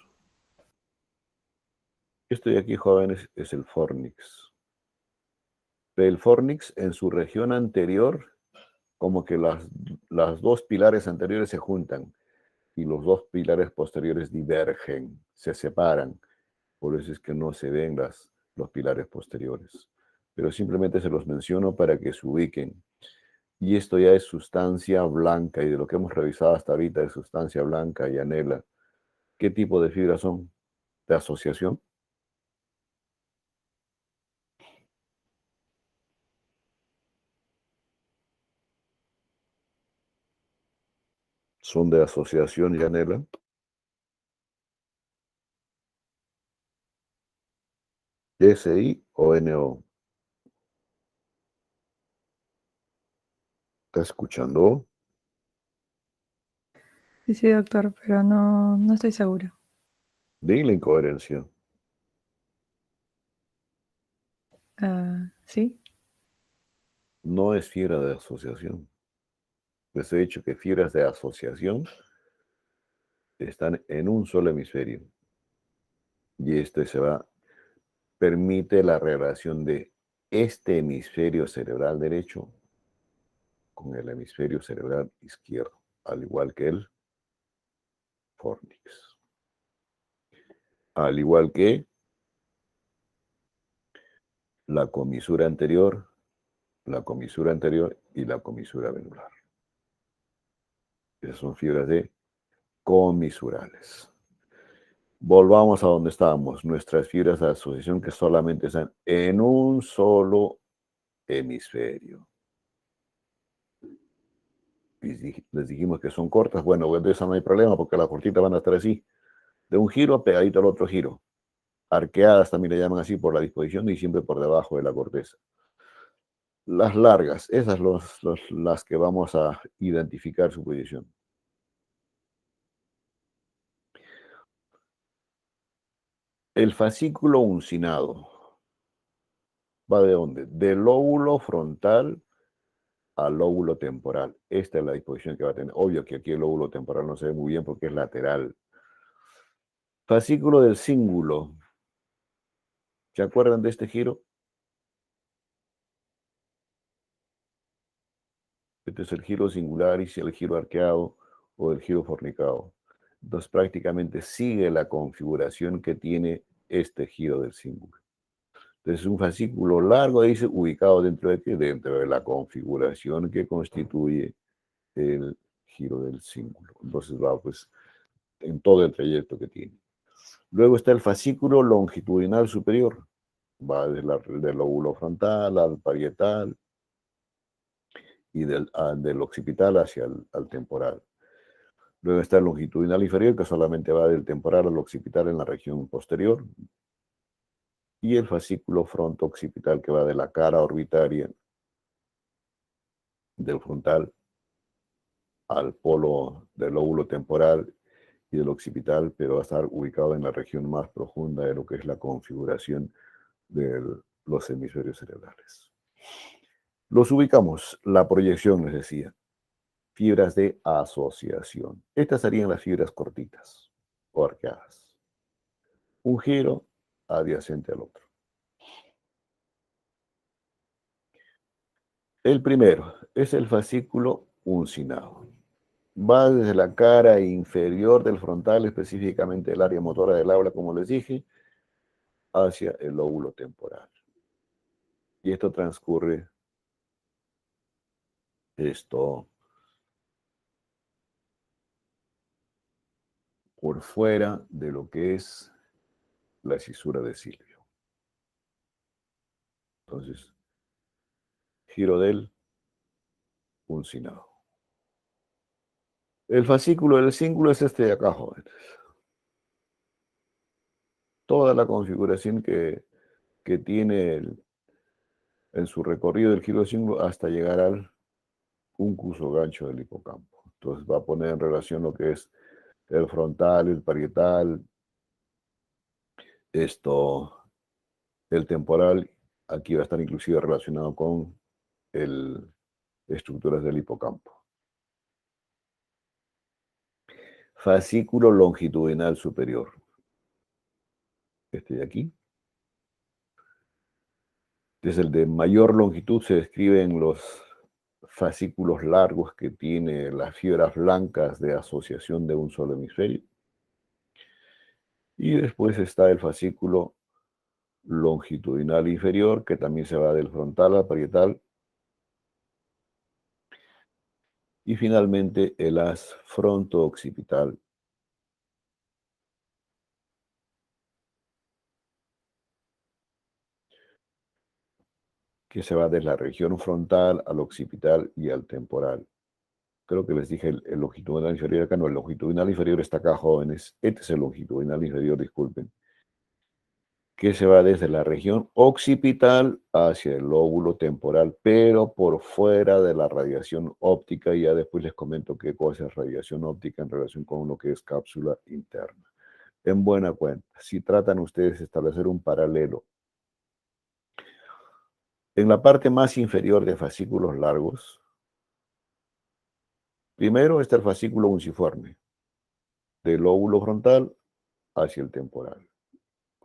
Esto de aquí, jóvenes, es el fornix. El fornix en su región anterior, como que las dos pilares anteriores se juntan y los dos pilares posteriores divergen, se separan. Por eso es que no se ven los pilares posteriores. Pero simplemente se los menciono para que se ubiquen. Y esto ya es sustancia blanca, y de lo que hemos revisado hasta ahorita es sustancia blanca y anela. ¿Qué tipo de fibras son? ¿De asociación? ¿Son de asociación y anela? ¿SI o NO? ¿Está escuchando? Sí, sí, doctor, pero no estoy segura. Dile incoherencia. Ah, ¿sí? No es fibra de asociación. Les he dicho que fibras de asociación están en un solo hemisferio. Y este permite la relación de este hemisferio cerebral derecho con el hemisferio cerebral izquierdo, al igual que el fornix. Al igual que la comisura anterior, la comisura anterior y la comisura venular. Esas son fibras de comisurales. Volvamos a donde estábamos, nuestras fibras de asociación que solamente están en un solo hemisferio. Y les dijimos que son cortas, bueno, de eso no hay problema porque las cortitas van a estar así, de un giro pegadito al otro giro. Arqueadas también le llaman así por la disposición y siempre por debajo de la corteza. Las largas, esas las que vamos a identificar su posición. El fascículo uncinado va de dónde? Del lóbulo frontal al lóbulo temporal. Esta es la disposición que va a tener. Obvio que aquí el lóbulo temporal no se ve muy bien porque es lateral. Fascículo del cíngulo. ¿Se acuerdan de este giro? Este es el giro singularis y el giro arqueado o el giro fornicado. Entonces prácticamente sigue la configuración que tiene este giro del cíngulo. Entonces un fascículo largo dice ubicado dentro de qué? Dentro de la configuración que constituye el giro del cíngulo. Entonces va pues en todo el trayecto que tiene. Luego está el fascículo longitudinal superior. Va del lóbulo frontal al parietal y del occipital hacia el temporal. Luego está el longitudinal inferior, que solamente va del temporal al occipital en la región posterior. Y el fascículo fronto-occipital, que va de la cara orbitaria del frontal al polo del lóbulo temporal y del occipital, pero va a estar ubicado en la región más profunda de lo que es la configuración de los hemisferios cerebrales. Los ubicamos, la proyección, les decía, fibras de asociación. Estas serían las fibras cortitas o arqueadas. Un giro adyacente al otro. El primero es el fascículo uncinado. Va desde la cara inferior del frontal, específicamente el área motora del habla, como les dije, hacia el lóbulo temporal. Y esto transcurre por fuera de lo que es la cisura de Silvio. Entonces, giro del uncinado. El fascículo del cíngulo es este de acá, jóvenes. toda la configuración que tiene en su recorrido del giro de símbolo hasta llegar al úncuso gancho del hipocampo. Entonces va a poner en relación lo que es el frontal, el parietal, el temporal. Aquí va a estar inclusive relacionado con estructuras del hipocampo. Fascículo longitudinal superior. Este de aquí. Desde el de mayor longitud se describen los fascículos largos que tiene las fibras blancas de asociación de un solo hemisferio. Y después está el fascículo longitudinal inferior, que también se va del frontal al parietal. Y finalmente el haz fronto-occipital, que se va de la región frontal al occipital y al temporal. Creo que les dije el longitudinal inferior acá, no, el longitudinal inferior está acá, jóvenes. Este es el longitudinal inferior, disculpen. Que se va desde la región occipital hacia el lóbulo temporal, pero por fuera de la radiación óptica, y ya después les comento qué cosa es radiación óptica en relación con lo que es cápsula interna. En buena cuenta, si tratan ustedes de establecer un paralelo en la parte más inferior de fascículos largos, primero está el fascículo unciforme, del lóbulo frontal hacia el temporal.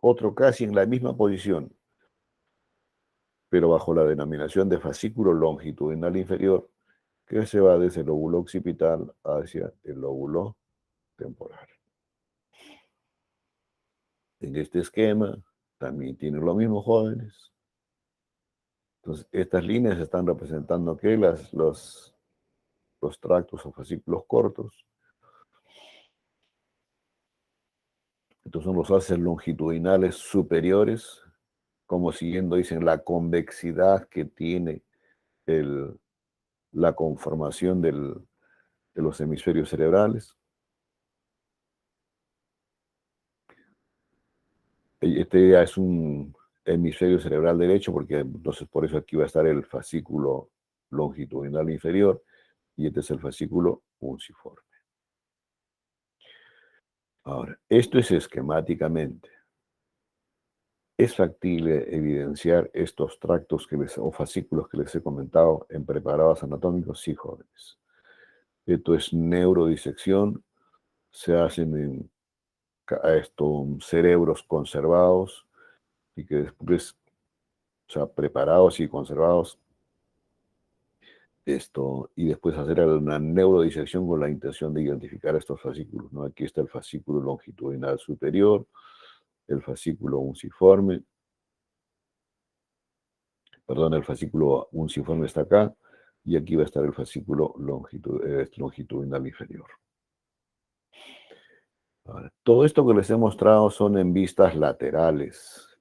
Otro casi en la misma posición, pero bajo la denominación de fascículo longitudinal inferior, que se va desde el lóbulo occipital hacia el lóbulo temporal. En este esquema también tienen lo mismo, jóvenes. Entonces, estas líneas están representando que los tractos o fascículos cortos. Estos son los haces longitudinales superiores, como siguiendo, dicen, la convexidad que tiene la conformación de los hemisferios cerebrales. Este ya es un hemisferio cerebral derecho, porque entonces por eso aquí va a estar el fascículo longitudinal inferior, y este es el fascículo unciforme. Ahora, esto es esquemáticamente. ¿Es factible evidenciar estos tractos o fascículos que les he comentado en preparados anatómicos? Sí, jóvenes. Esto es neurodisección. Se hacen en cerebros conservados y que después, o sea, preparados y conservados, y después hacer una neurodisección con la intención de identificar estos fascículos, ¿no? Aquí está el fascículo longitudinal superior, el fascículo unciforme, perdón, el fascículo unciforme está acá, y aquí va a estar el fascículo longitudinal inferior. Ahora, todo esto que les he mostrado son en vistas laterales,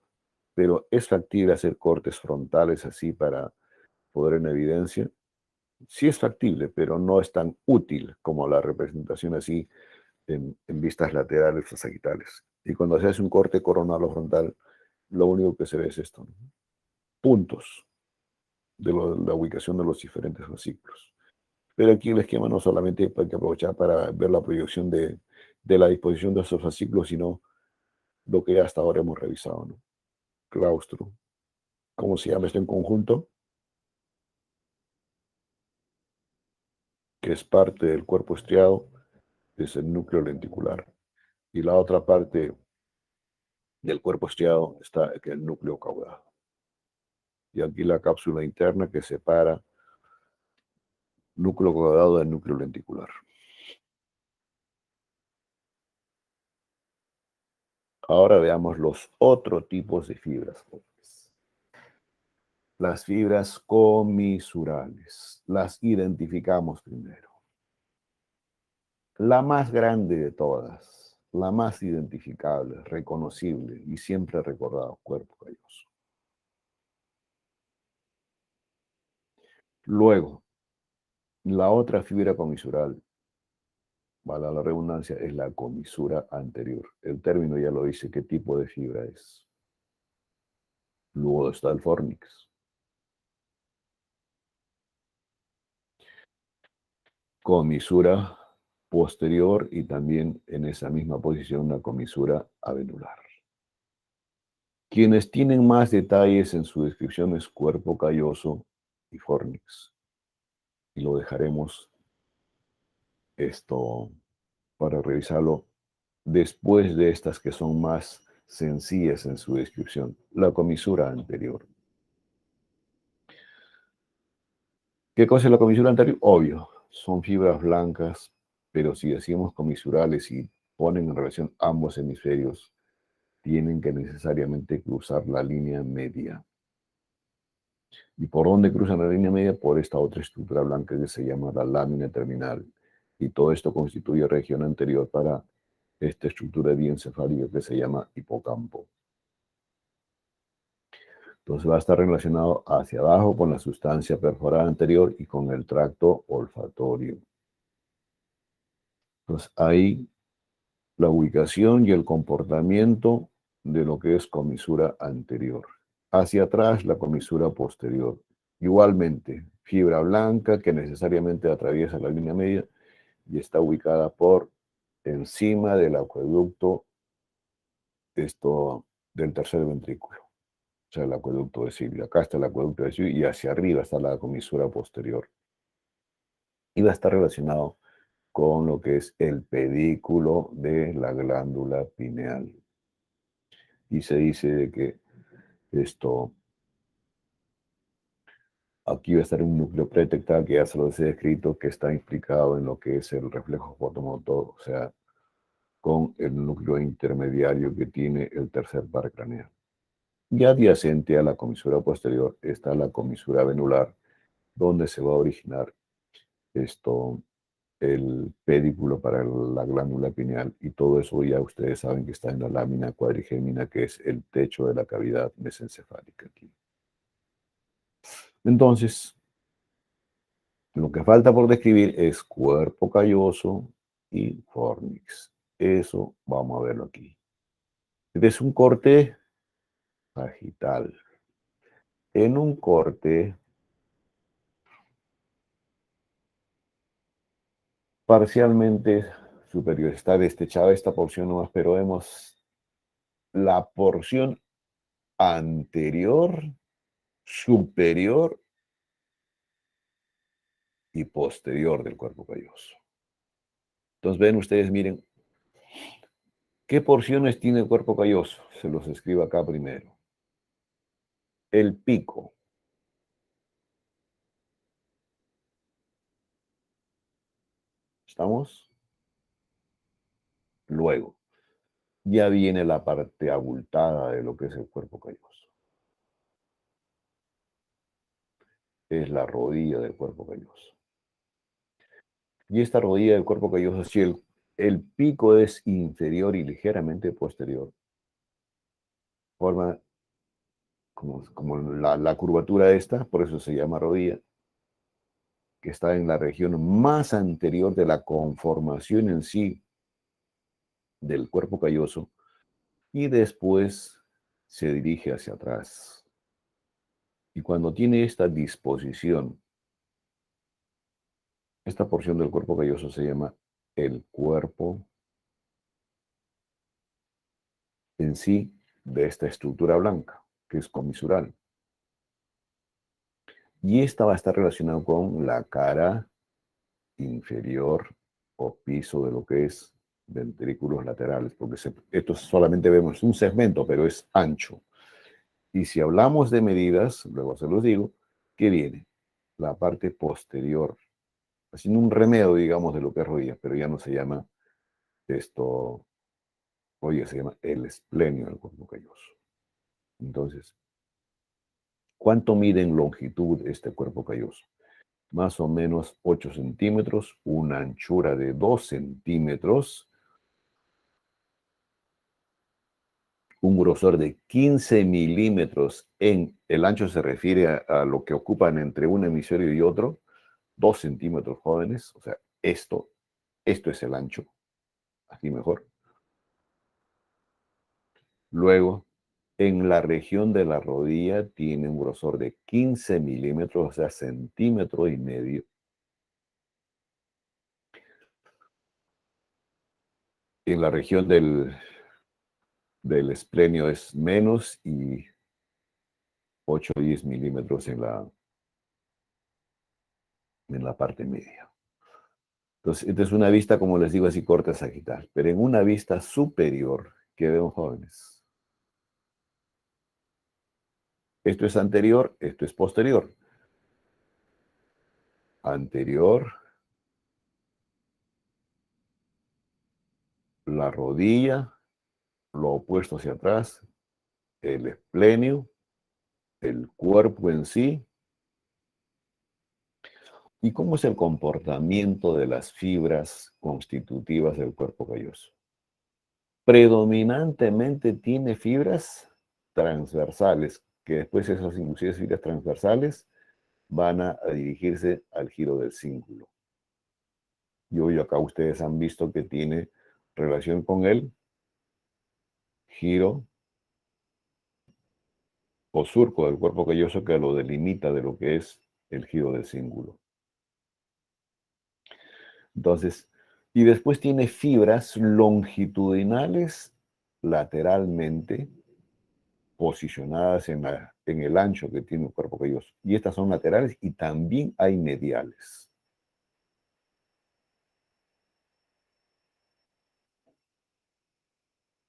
pero ¿es factible hacer cortes frontales así para poner en evidencia? Sí es factible, pero no es tan útil como la representación así en vistas laterales o sagittales. Y cuando se hace un corte coronal o frontal, lo único que se ve es esto, ¿no? Puntos de la ubicación de los diferentes fascículos. Pero aquí el esquema no solamente hay que aprovechar para ver la proyección de la disposición de estos fascículos, sino lo que hasta ahora hemos revisado, ¿no? Claustro. ¿Cómo se llama este en conjunto? Que es parte del cuerpo estriado, es el núcleo lenticular. Y la otra parte del cuerpo estriado está el núcleo caudado. Y aquí la cápsula interna que separa núcleo caudado del núcleo lenticular. Ahora veamos los otros tipos de fibras. Las fibras comisurales. Las identificamos primero. La más grande de todas, la más identificable, reconocible y siempre recordado, cuerpo calloso. Luego, la otra fibra comisural valga la redundancia, es la comisura anterior. El término ya lo dice qué tipo de fibra es. Luego está el fornix. Comisura posterior y también en esa misma posición una comisura avenular. Quienes tienen más detalles en su descripción es cuerpo calloso y fornix. Y lo dejaremos esto para revisarlo después de estas que son más sencillas en su descripción. La comisura anterior. ¿Qué cosa es la comisura anterior? Obvio, son fibras blancas, pero si decimos comisurales y ponen en relación ambos hemisferios, tienen que necesariamente cruzar la línea media. ¿Y por dónde cruzan la línea media? Por esta otra estructura blanca que se llama la lámina terminal. Y todo esto constituye región anterior para esta estructura diencefálica que se llama hipocampo. Entonces va a estar relacionado hacia abajo con la sustancia perforada anterior y con el tracto olfatorio. Entonces ahí la ubicación y el comportamiento de lo que es comisura anterior. Hacia atrás la comisura posterior. Igualmente, fibra blanca que necesariamente atraviesa la línea media y está ubicada por encima del acueducto del tercer ventrículo. O sea, el acueducto de Silvia. Acá está el acueducto de Silvia y hacia arriba está la comisura posterior. Y va a estar relacionado con lo que es el pedículo de la glándula pineal. Y se dice de que aquí va a estar un núcleo pretectal que ya se lo he descrito, que está implicado en lo que es el reflejo fotomotor, o sea, con el núcleo intermediario que tiene el tercer par craneal. Y adyacente a la comisura posterior está la comisura venular, donde se va a originar el pedículo para la glándula pineal, y todo eso ya ustedes saben que está en la lámina cuadrigémina, que es el techo de la cavidad mesencefálica aquí. Entonces, lo que falta por describir es cuerpo calloso y fornix. Eso vamos a verlo aquí. Este es un corte sagital. En un corte parcialmente superior está destechada esta porción nomás, pero vemos la porción anterior, superior y posterior del cuerpo calloso. Entonces ven ustedes, miren, ¿qué porciones tiene el cuerpo calloso? Se los escribo acá primero. El pico. ¿Estamos? Luego, ya viene la parte abultada de lo que es el cuerpo calloso. Es la rodilla del cuerpo calloso. Y esta rodilla del cuerpo calloso, si el pico es inferior y ligeramente posterior, forma como la curvatura esta, por eso se llama rodilla, que está en la región más anterior de la conformación en sí del cuerpo calloso, y después se dirige hacia atrás. Y cuando tiene esta disposición, esta porción del cuerpo calloso se llama el cuerpo en sí de esta estructura blanca, que es comisural. Y esta va a estar relacionada con la cara inferior o piso de lo que es ventrículos laterales, porque esto solamente vemos un segmento, pero es ancho. Y si hablamos de medidas, luego se los digo, ¿qué viene? La parte posterior, haciendo un remedio, digamos, de lo que es rodilla, pero ya no se llama rodilla, se llama el esplenio del cuerpo calloso. Entonces, ¿cuánto mide en longitud este cuerpo calloso? Más o menos 8 centímetros, una anchura de 2 centímetros, un grosor de 15 milímetros en el ancho se refiere a lo que ocupan entre un hemisferio y otro, 2 centímetros jóvenes, o sea, esto Esto es el ancho, aquí mejor. Luego, en la región de la rodilla tiene un grosor de 15 milímetros, o sea, centímetro y medio. En la región del esplenio es menos y 8 o 10 milímetros en la parte media. Entonces, esta es una vista, como les digo, así corta sagital. Pero en una vista superior, ¿qué vemos, jóvenes? Esto es anterior, esto es posterior. Anterior, la rodilla, lo opuesto hacia atrás, el esplenio, el cuerpo en sí. ¿Y cómo es el comportamiento de las fibras constitutivas del cuerpo calloso? Predominantemente tiene fibras transversales, que después esas inclusive fibras transversales van a dirigirse al giro del cíngulo. Y hoy acá ustedes han visto que tiene relación con el giro o surco del cuerpo calloso que lo delimita de lo que es el giro del cíngulo. Entonces, y después tiene fibras longitudinales lateralmente posicionadas en el ancho que tiene el cuerpo calloso. Y estas son laterales y también hay mediales.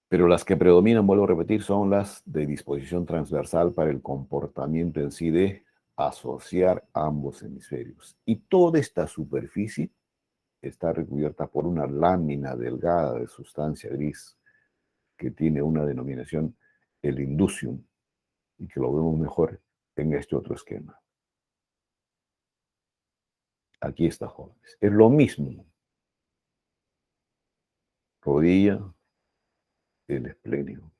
Pero las que predominan, vuelvo a repetir, son las de disposición transversal para el comportamiento en sí de asociar ambos hemisferios. Y toda esta superficie está recubierta por una lámina delgada de sustancia gris que tiene una denominación, el inducium, y que lo vemos mejor en este otro esquema. Aquí está, jóvenes. Es lo mismo. Rodilla, el esplenio.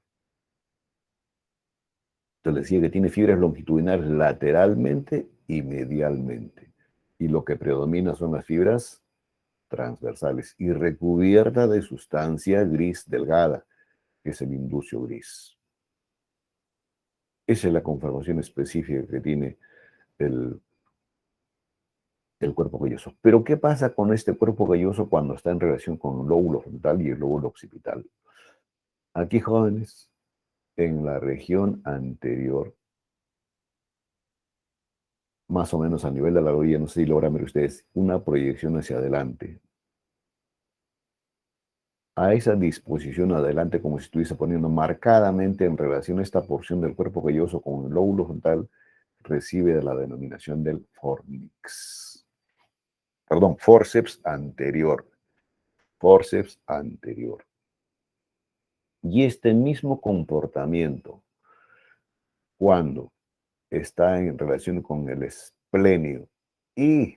Entonces decía que tiene fibras longitudinales lateralmente y medialmente. Y lo que predomina son las fibras transversales y recubierta de sustancia gris delgada, que es el inducio gris. Esa es la conformación específica que tiene el cuerpo calloso. Pero ¿qué pasa con este cuerpo calloso cuando está en relación con el lóbulo frontal y el lóbulo occipital? Aquí, jóvenes, en la región anterior, más o menos a nivel de la rodilla, no sé si logran ver ustedes, una proyección hacia adelante. A esa disposición adelante, como si estuviese poniendo marcadamente en relación a esta porción del cuerpo calloso con el lóbulo frontal, recibe la denominación del fornix. Perdón, forceps anterior. Forceps anterior. Y este mismo comportamiento, cuando está en relación con el esplenio y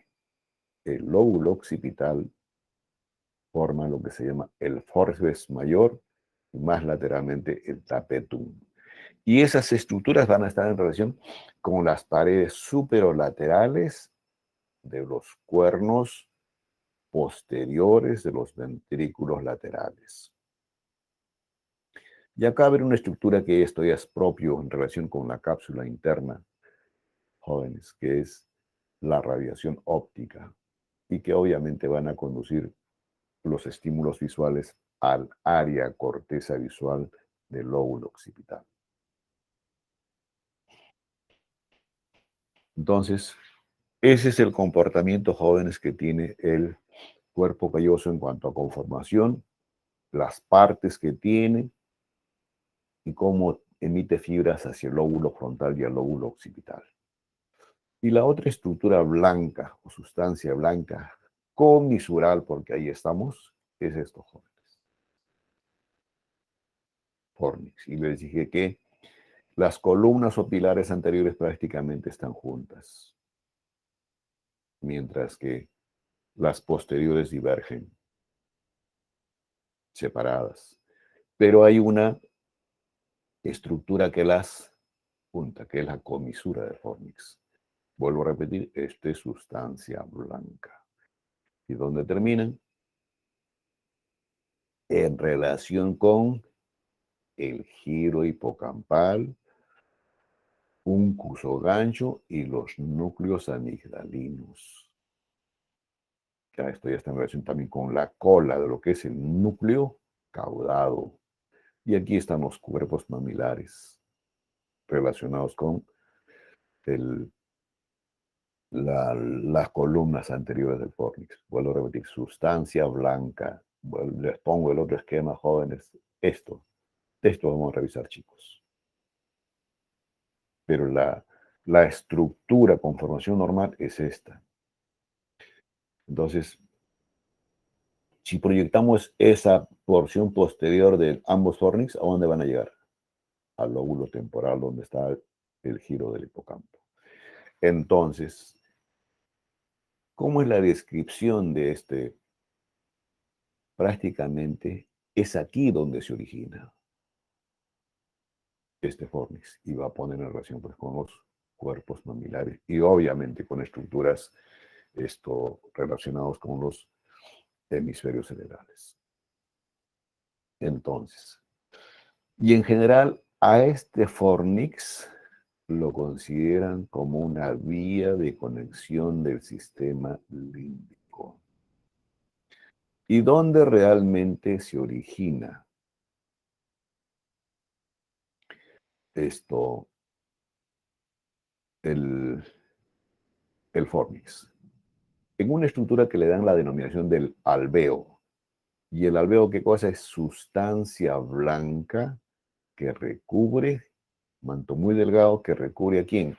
el lóbulo occipital, forma lo que se llama el forceps mayor y más lateralmente el tapetum. Y esas estructuras van a estar en relación con las paredes superolaterales de los cuernos posteriores de los ventrículos laterales. Y acá habrá una estructura que esto ya es propio en relación con la cápsula interna, jóvenes, que es la radiación óptica y que obviamente van a conducir los estímulos visuales al área corteza visual del lóbulo occipital. Entonces, ese es el comportamiento, jóvenes, que tiene el cuerpo calloso en cuanto a conformación, las partes que tiene y cómo emite fibras hacia el lóbulo frontal y el lóbulo occipital. Y la otra estructura blanca o sustancia blanca comisural, porque ahí estamos, es esto, jóvenes. Fornix. Y les dije que las columnas o pilares anteriores prácticamente están juntas, mientras que las posteriores divergen, separadas. Pero hay una estructura que las junta, que es la comisura de Fornix. Vuelvo a repetir, esta es sustancia blanca. ¿Y dónde terminan? en relación con el giro hipocampal, un curso-gancho y los núcleos amigdalinos. Esto ya está en relación también con la cola de lo que es el núcleo caudado. Y aquí están los cuerpos mamilares relacionados con las columnas anteriores del fornix. Vuelvo a repetir, sustancia blanca. Les pongo el otro esquema, jóvenes. Esto vamos a revisar, chicos. Pero la estructura con formación normal es esta. Entonces, si proyectamos esa porción posterior de ambos fornix, ¿a dónde van a llegar? Al lóbulo temporal, donde está el giro del hipocampo. Entonces, ¿cómo es la descripción de este? Prácticamente es aquí donde se origina este fornix y va a poner en relación pues, con los cuerpos mamilares y obviamente con estructuras relacionados con los hemisferios cerebrales. Entonces, y en general a este fornix lo consideran como una vía de conexión del sistema límbico. ¿Y dónde realmente se origina el fornix? En una estructura que le dan la denominación del alveo. ¿Y el alveo qué cosa es? Sustancia blanca que recubre, manto muy delgado que recubre ¿a quién?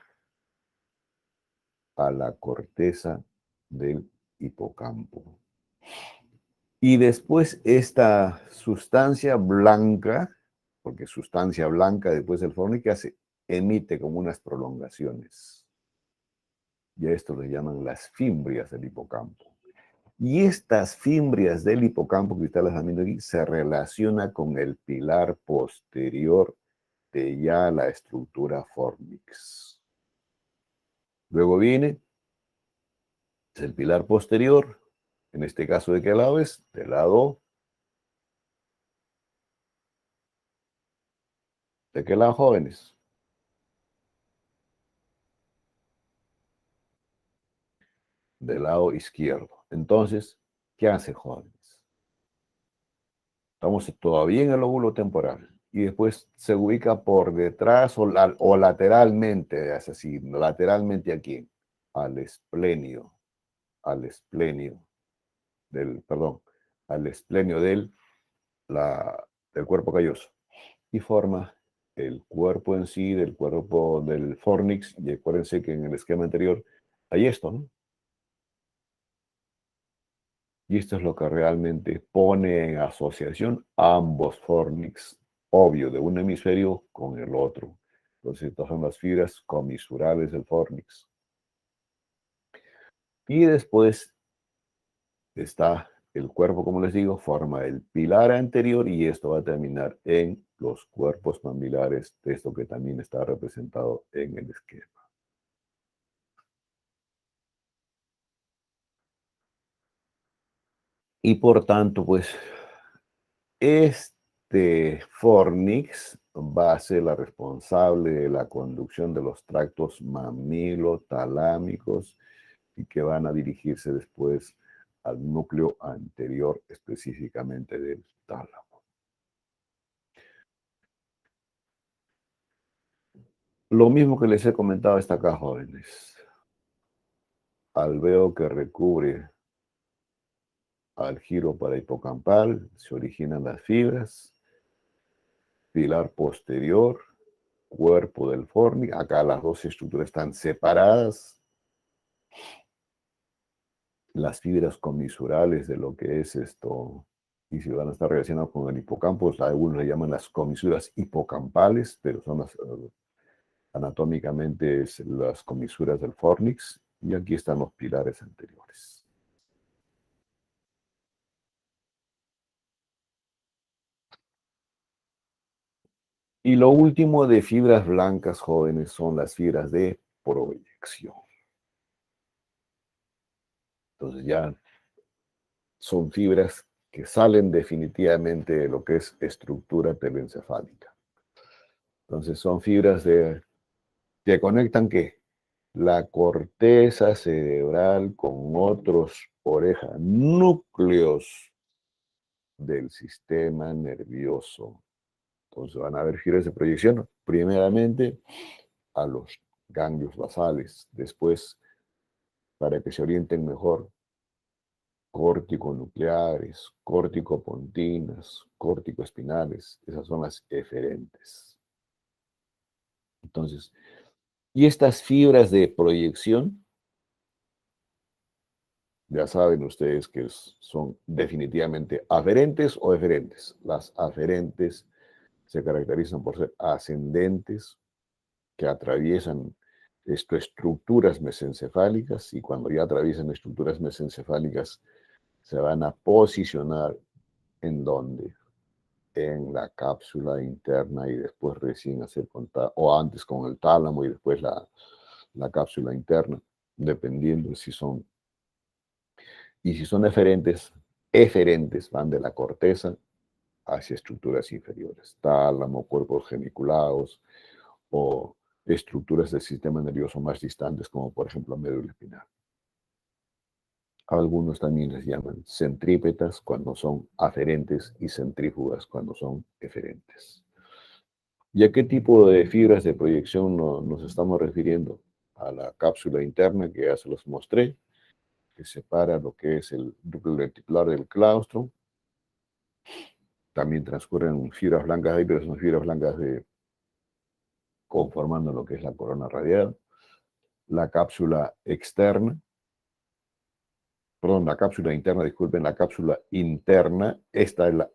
A la corteza del hipocampo. Y después esta sustancia blanca, porque sustancia blanca después del fornix, ¿qué hace? Emite como unas prolongaciones. Y a esto le llaman las fimbrias del hipocampo. Y estas fimbrias del hipocampo que ustedes están viendo aquí se relaciona con el pilar posterior de ya la estructura fornix. Luego viene el pilar posterior, en este caso ¿de qué lado es? Del lado. ¿De qué lado, jóvenes? Del lado izquierdo. Entonces, ¿qué hace, jóvenes? Estamos todavía en el lóbulo temporal. Y después se ubica por detrás o lateralmente, es así, lateralmente aquí, al esplenio del cuerpo calloso. Y forma el cuerpo en sí, del cuerpo del fornix. Y acuérdense que en el esquema anterior hay esto, ¿no? Y esto es lo que realmente pone en asociación ambos fornix, obvio, de un hemisferio con el otro. Entonces, estas son las fibras comisurales del fornix. Y después está el cuerpo, como les digo, forma el pilar anterior y esto va a terminar en los cuerpos mamilares, de esto que también está representado en el esquema. Y por tanto, pues, este fornix va a ser la responsable de la conducción de los tractos mamilotalámicos y que van a dirigirse después al núcleo anterior, específicamente del tálamo. Lo mismo que les he comentado hasta acá, jóvenes. Alveo que recubre al giro parahipocampal, se originan las fibras, pilar posterior, cuerpo del fornix. Acá las dos estructuras están separadas. Las fibras comisurales de lo que es esto, y si van a estar relacionados con el hipocampo, algunos le llaman las comisuras hipocampales, pero son anatómicamente las comisuras del fornix, y aquí están los pilares anteriores. Y lo último de fibras blancas, jóvenes, son las fibras de proyección. Entonces ya son fibras que salen definitivamente de lo que es estructura telencefálica. Entonces son fibras que conectan ¿qué? La corteza cerebral con otros núcleos del sistema nervioso. Entonces van a haber fibras de proyección, primeramente a los ganglios basales, después, para que se orienten mejor, córtico-nucleares, córtico-pontinas, córtico-espinales, esas son las eferentes. Entonces, y estas fibras de proyección, ya saben ustedes que son definitivamente aferentes o eferentes. Las aferentes se caracterizan por ser ascendentes, que atraviesan estructuras mesencefálicas, y cuando ya atraviesan estructuras mesencefálicas se van a posicionar en donde, en la cápsula interna, y después recién hacer contacto, o antes con el tálamo y después la cápsula interna, dependiendo si son, y si son eferentes van de la corteza hacia estructuras inferiores, tálamo, cuerpos geniculados, o estructuras del sistema nervioso más distantes, como por ejemplo médula espinal. Algunos también les llaman centrípetas cuando son aferentes y centrífugas cuando son eferentes. ¿Y a qué tipo de fibras de proyección nos estamos refiriendo? A la cápsula interna, que ya se los mostré, que separa lo que es el núcleo lenticular del claustro. También transcurren fibras blancas ahí, pero son fibras blancas conformando lo que es la corona radial. La cápsula externa, perdón, la cápsula interna, disculpen, la cápsula interna,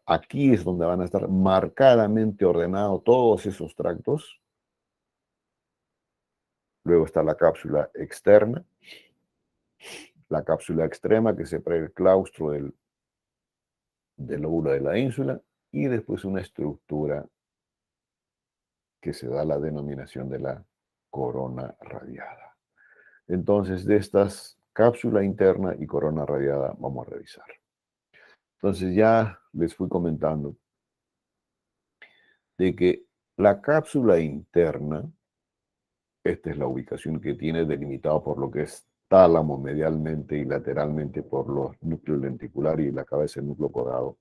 aquí es donde van a estar marcadamente ordenados todos esos tractos. Luego está la cápsula externa, la cápsula extrema que separa el claustro del lóbulo de la ínsula, y después una estructura que se da la denominación de la corona radiada. Entonces, de estas, cápsula interna y corona radiada, vamos a revisar. Entonces, ya les fui comentando de que la cápsula interna, esta es la ubicación que tiene, delimitado por lo que es tálamo medialmente y lateralmente por los núcleos lenticulares y la cabeza del núcleo caudado,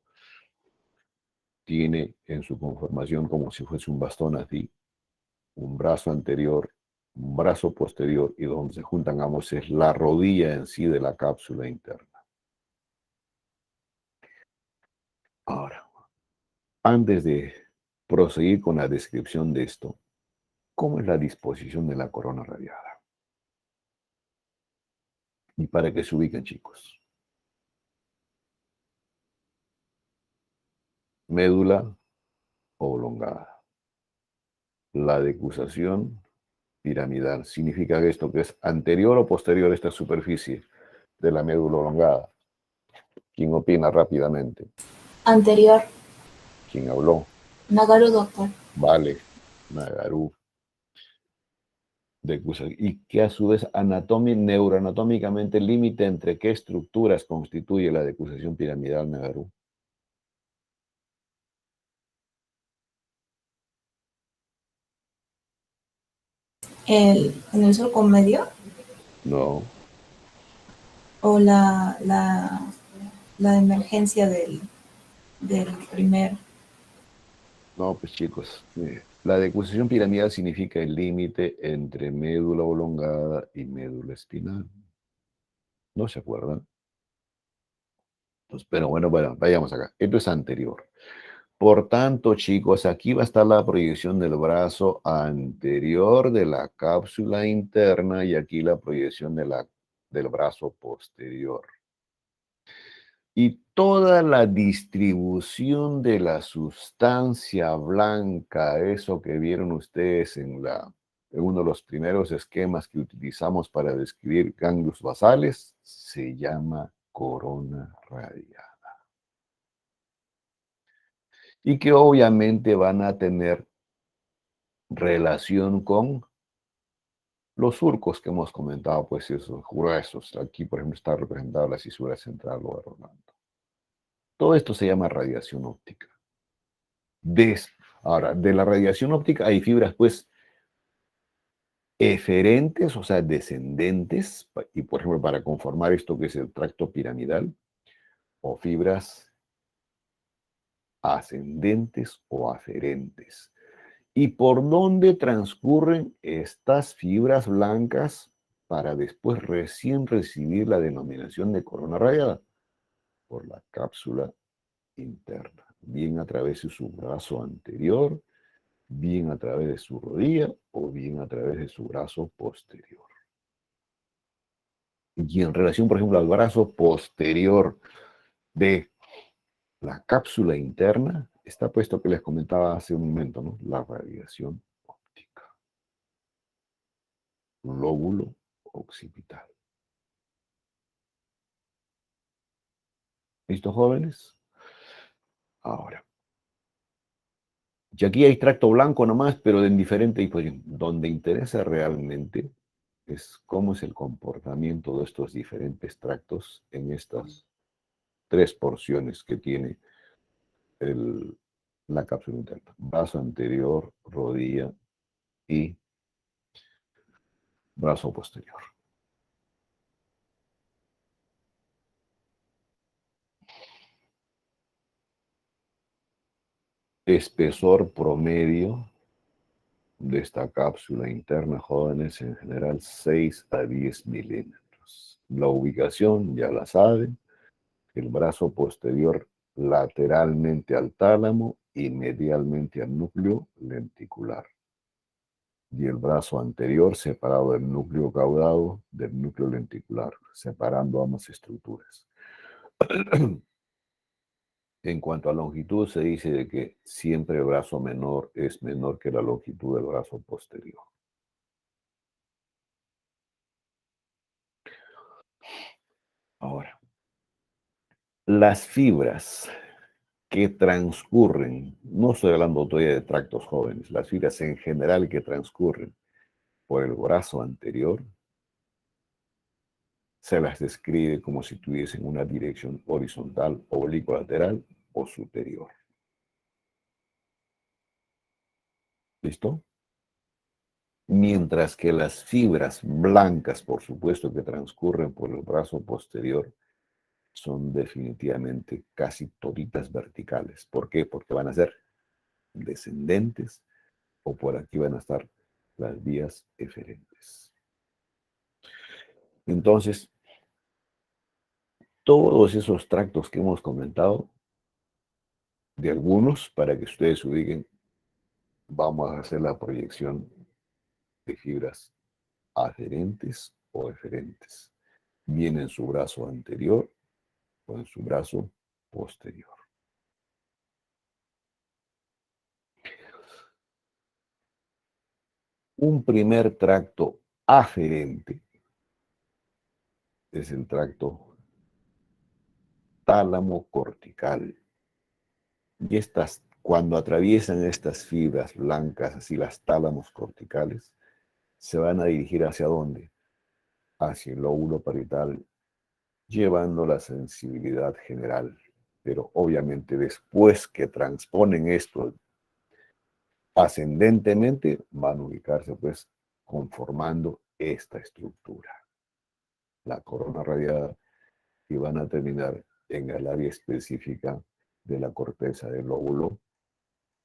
tiene en su conformación, como si fuese un bastón así, un brazo anterior, un brazo posterior, y donde se juntan ambos es la rodilla en sí de la cápsula interna. Ahora, antes de proseguir con la descripción de esto, ¿cómo es la disposición de la corona radiada? Y para que se ubiquen, chicos. Médula oblongada. La decusación piramidal. Significa esto, que es anterior o posterior a esta superficie de la médula oblongada. ¿Quién opina rápidamente? Anterior. ¿Quién habló? Nagaru, doctor. Vale, Nagaru. Y que a su vez neuroanatómicamente, el límite entre qué estructuras constituye la decusación piramidal, Nagaru. En el surco medio No, o la emergencia del primer. no, pues chicos, la decusación piramidal significa el límite entre médula oblongada y médula espinal. ¿No se acuerdan? Entonces, pero bueno, vayamos acá. Esto es anterior. Por tanto, chicos, aquí va a estar la proyección del brazo anterior de la cápsula interna, y aquí la proyección del brazo posterior. Y toda la distribución de la sustancia blanca, eso que vieron ustedes en uno de los primeros esquemas que utilizamos para describir ganglios basales, se llama corona radiada. Y que obviamente van a tener relación con los surcos que hemos comentado, pues esos gruesos. Aquí, por ejemplo, está representada la cisura central o Rolando. Todo esto se llama radiación óptica. Ahora, de la radiación óptica hay fibras, pues, eferentes, o sea, descendentes, y por ejemplo, para conformar esto que es el tracto piramidal, o fibras ascendentes o aferentes. ¿Y por dónde transcurren estas fibras blancas para después recién recibir la denominación de corona radiada? Por la cápsula interna, bien a través de su brazo anterior, bien a través de su rodilla o bien a través de su brazo posterior. Y en relación, por ejemplo, al brazo posterior de la cápsula interna, está puesto que les comentaba hace un momento, ¿no? La radiación óptica. Lóbulo occipital. ¿Listo, jóvenes? Ahora. Y aquí hay tracto blanco nomás, pero de diferente disposición. Donde interesa realmente es cómo es el comportamiento de estos diferentes tractos en estas tres porciones que tiene la cápsula interna. Brazo anterior, rodilla y brazo posterior. Espesor promedio de esta cápsula interna, jóvenes, en general 6 a 10 milímetros. La ubicación ya la saben, el brazo posterior lateralmente al tálamo y medialmente al núcleo lenticular. Y el brazo anterior separado del núcleo caudado del núcleo lenticular, separando ambas estructuras. En cuanto a longitud, se dice de que siempre el brazo menor es menor que la longitud del brazo posterior. Ahora, las fibras que transcurren, no estoy hablando todavía de tractos jóvenes, las fibras en general que transcurren por el brazo anterior, se las describe como si tuviesen una dirección horizontal, oblicuo-lateral o superior. ¿Listo? Mientras que las fibras blancas, por supuesto, que transcurren por el brazo posterior, son definitivamente casi toditas verticales. ¿Por qué? Porque van a ser descendentes o por aquí van a estar las vías eferentes. Entonces, todos esos tractos que hemos comentado, de algunos, para que ustedes se ubiquen, vamos a hacer la proyección de fibras adherentes o eferentes, bien en su brazo anterior o en su brazo posterior. Un primer tracto aferente es el tracto tálamo cortical. Y cuando atraviesan estas fibras blancas, así las tálamos corticales, se van a dirigir ¿hacia dónde? Hacia el lóbulo parietal, llevando la sensibilidad general. Pero obviamente después que transponen esto ascendentemente, van a ubicarse pues conformando esta estructura, la corona radiada, y van a terminar en el área específica de la corteza del lóbulo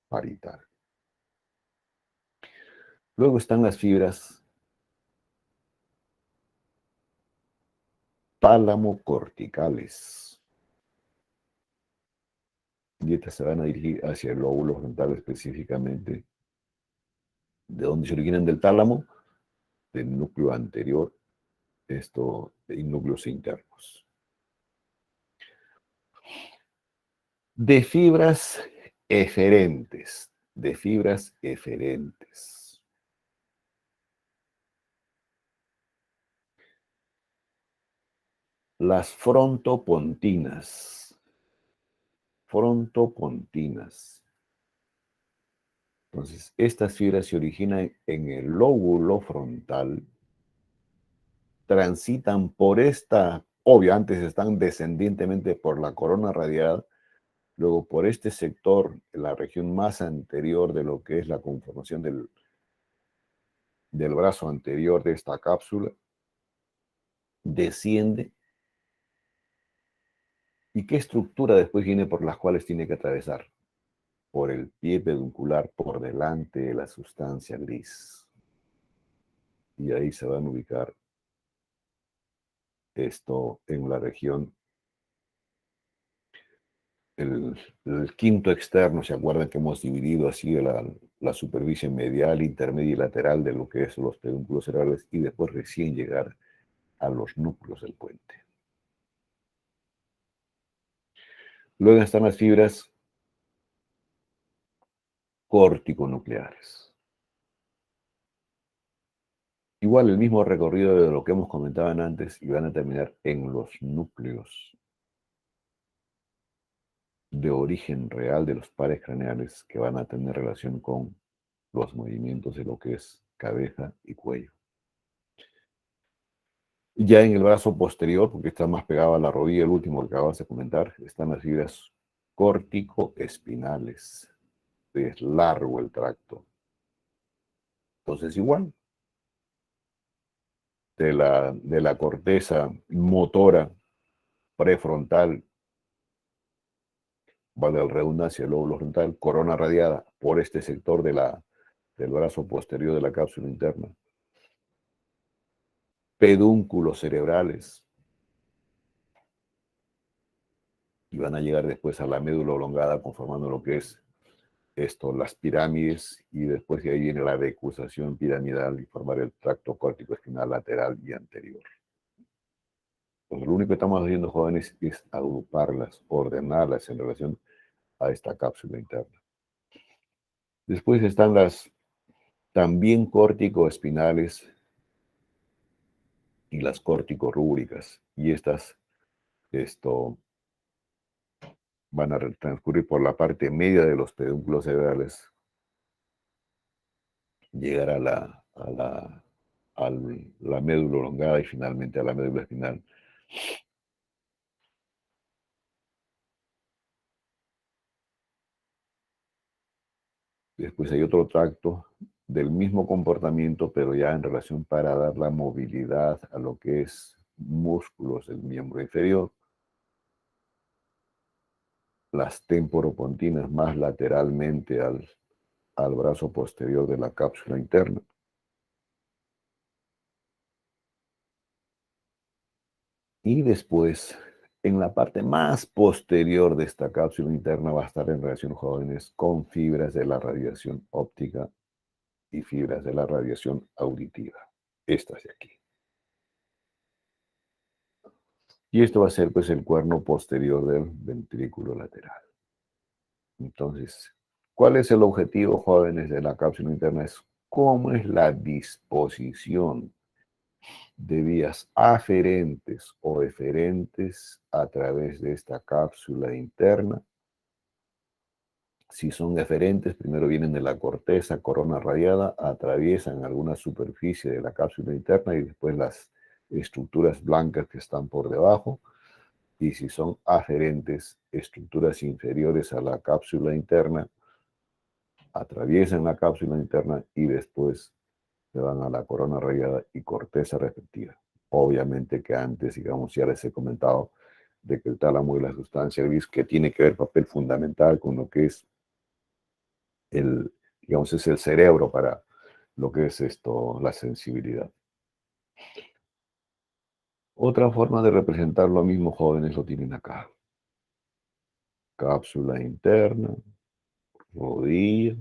parietal. Luego están las fibras tálamo-corticales. Y estas se van a dirigir hacia el lóbulo frontal específicamente. ¿De dónde se originan? Del tálamo, del núcleo anterior, y núcleos internos. De fibras eferentes. De fibras eferentes. Las frontopontinas. Frontopontinas. Entonces, estas fibras se originan en el lóbulo frontal, transitan por esta, obvio, antes están descendientemente por la corona radial, Luego, por este sector, en la región más anterior de lo que es la conformación del brazo anterior de esta cápsula, desciende. ¿Y qué estructura después viene por las cuales tiene que atravesar? Por el pie peduncular, por delante de la sustancia gris. Y ahí se van a ubicar esto en la región, el quinto externo. ¿Se acuerdan que hemos dividido así la superficie medial, intermedia y lateral de lo que es los pedúnculos cerebrales, y después recién llegar a los núcleos del puente? Luego están las fibras corticonucleares. Igual el mismo recorrido de lo que hemos comentado antes, y van a terminar en los núcleos de origen real de los pares craneales, que van a tener relación con los movimientos de lo que es cabeza y cuello. Ya en el brazo posterior, porque está más pegado a la rodilla, el último que acabas de comentar, están las fibras córtico-espinales. Es largo el tracto. Entonces, igual, de la corteza motora prefrontal, vale la redundancia, el lóbulo frontal, corona radiada por este sector del brazo posterior de la cápsula interna, pedúnculos cerebrales, y van a llegar después a la médula oblongada, conformando lo que es esto, las pirámides, y después de ahí viene la decusación piramidal y formar el tracto córtico espinal lateral y anterior. Pues lo único que estamos haciendo, jóvenes, es agruparlas, ordenarlas en relación a esta cápsula interna. Después están las también córtico-espinales y las córtico-rúbricas, y esto van a transcurrir por la parte media de los pedúnculos cerebrales, llegar a la médula oblongada y finalmente a la médula espinal. Después hay otro tracto del mismo comportamiento, pero ya en relación para dar la movilidad a lo que es músculos del miembro inferior. Las temporopontinas más lateralmente al brazo posterior de la cápsula interna. Y después, en la parte más posterior de esta cápsula interna, va a estar en relación, jóvenes, con fibras de la radiación óptica y fibras de la radiación auditiva. Estas de aquí. Y esto va a ser pues el cuerno posterior del ventrículo lateral. Entonces, ¿cuál es el objetivo, jóvenes, de la cápsula interna? Es cómo es la disposición de vías aferentes o eferentes a través de esta cápsula interna. Si son eferentes, primero vienen de la corteza, corona radiada, atraviesan alguna superficie de la cápsula interna y después las estructuras blancas que están por debajo. Y si son aferentes, estructuras inferiores a la cápsula interna, atraviesan la cápsula interna y después se van a la corona radiada y corteza respectiva. Obviamente que antes, digamos, ya les he comentado de que el tálamo y la sustancia gris, que tiene que ver papel fundamental con lo que es digamos, es el cerebro para lo que es esto, la sensibilidad. Otra forma de representar lo mismo, jóvenes, lo tienen acá. Cápsula interna, rodilla,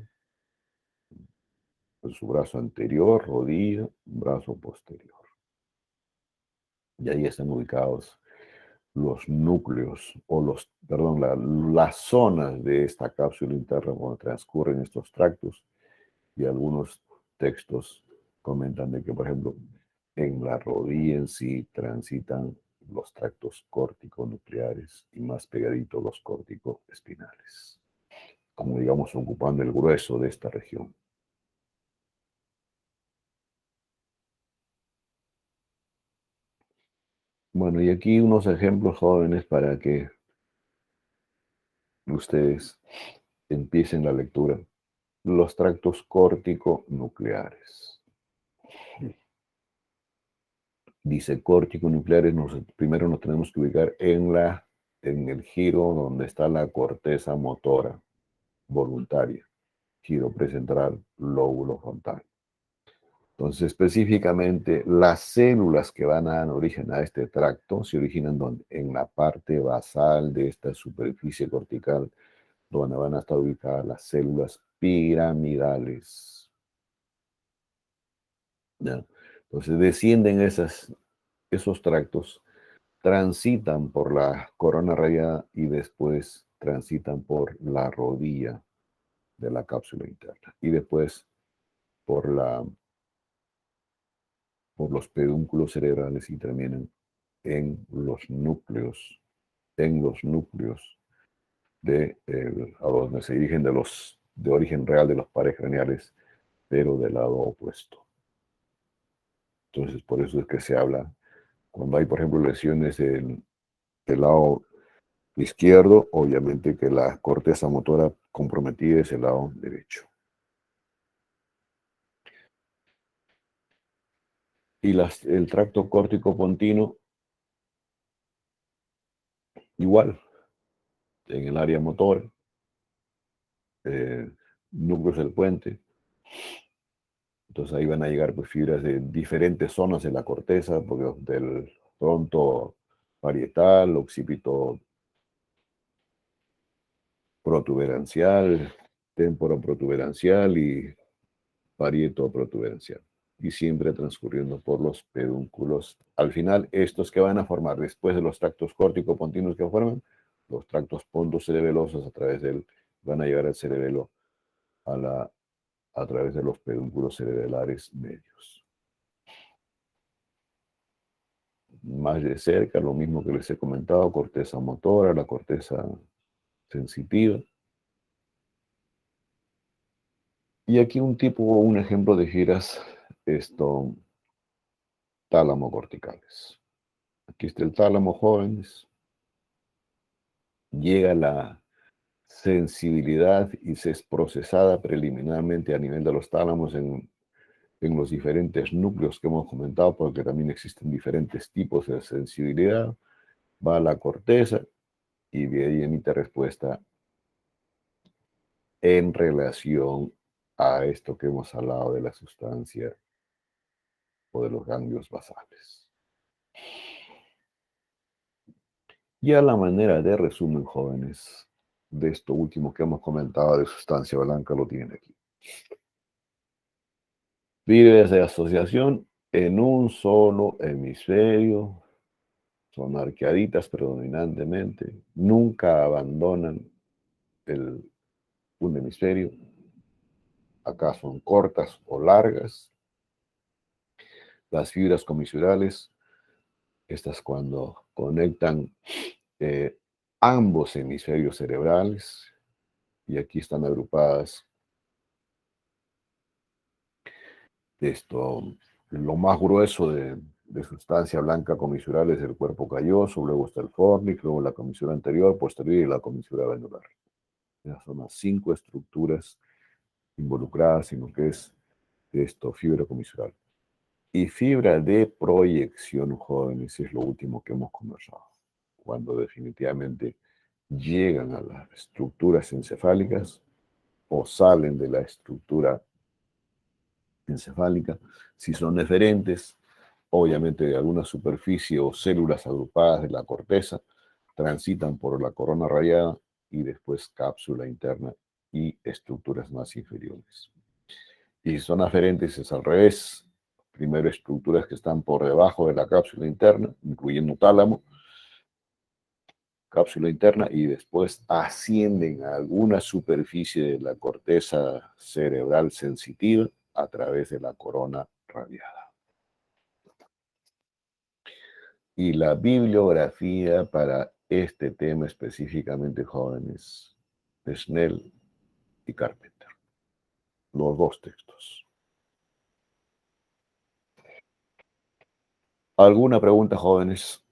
su brazo anterior, rodilla, brazo posterior. Y ahí están ubicados los núcleos o las zonas de esta cápsula interna donde transcurren estos tractos, y algunos textos comentan de que, por ejemplo, en la rodilla en sí transitan los tractos córtico-nucleares y más pegaditos los córtico-espinales, como digamos ocupando el grueso de esta región. Bueno, y aquí unos ejemplos, jóvenes, para que ustedes empiecen la lectura. Los tractos córtico-nucleares. Dice córtico-nucleares, primero nos tenemos que ubicar en el giro donde está la corteza motora voluntaria, giro precentral, lóbulo frontal. Entonces, específicamente, las células que van a dar origen a este tracto se originan donde, en la parte basal de esta superficie cortical, donde van a estar ubicadas las células piramidales. ¿Ya? Entonces, descienden esos tractos, transitan por la corona radiada y después transitan por la rodilla de la cápsula interna y después por los pedúnculos cerebrales y terminan en los núcleos a donde se dirigen de origen real de los pares craneales, pero del lado opuesto. Entonces, por eso es que se habla, cuando hay, por ejemplo, lesiones del lado izquierdo, obviamente que la corteza motora comprometida es el lado derecho. Y el tracto córtico pontino, igual, en el área motora, núcleos del puente. Entonces ahí van a llegar pues, fibras de diferentes zonas de la corteza, porque del tronco parietal, occipito protuberancial, temporo protuberancial y parieto protuberancial. Y siempre transcurriendo por los pedúnculos. Al final, estos que van a formar después de los tractos córtico-pontinos que forman, los tractos pontocerebelosos van a llegar al cerebelo a través de los pedúnculos cerebelares medios. Más de cerca, lo mismo que les he comentado, corteza motora, la corteza sensitiva. Y aquí un ejemplo de giras tálamo corticales. Aquí está el tálamo, jóvenes. Llega la sensibilidad y se es procesada preliminarmente a nivel de los tálamos en los diferentes núcleos que hemos comentado, porque también existen diferentes tipos de sensibilidad. Va a la corteza y de ahí emite respuesta en relación a esto que hemos hablado de la sustancia o de los ganglios basales. Y a la manera de resumen, jóvenes, de esto último que hemos comentado de sustancia blanca, lo tienen aquí. Fibras de asociación en un solo hemisferio, son arqueaditas predominantemente, nunca abandonan un hemisferio. Acá son cortas o largas. Las fibras comisurales, estas cuando conectan ambos hemisferios cerebrales, y aquí están agrupadas. Lo más grueso de sustancia blanca comisural es el cuerpo calloso, luego está el fornix, luego la comisura anterior, posterior y la comisura venular. Esas son las 5 estructuras involucradas en lo que es fibra comisural. Y fibra de proyección, jóvenes, es lo último que hemos conversado. Cuando definitivamente llegan a las estructuras encefálicas o salen de la estructura encefálica, si son diferentes, obviamente de alguna superficie o células agrupadas de la corteza, transitan por la corona radiada y después cápsula interna y estructuras más inferiores. Y si son aferentes es al revés. Primero estructuras que están por debajo de la cápsula interna, incluyendo tálamo, cápsula interna, y después ascienden a alguna superficie de la corteza cerebral sensitiva a través de la corona radiada. Y la bibliografía para este tema específicamente, jóvenes, de Snell y Carpenter. Los 2 textos. ¿Alguna pregunta, jóvenes?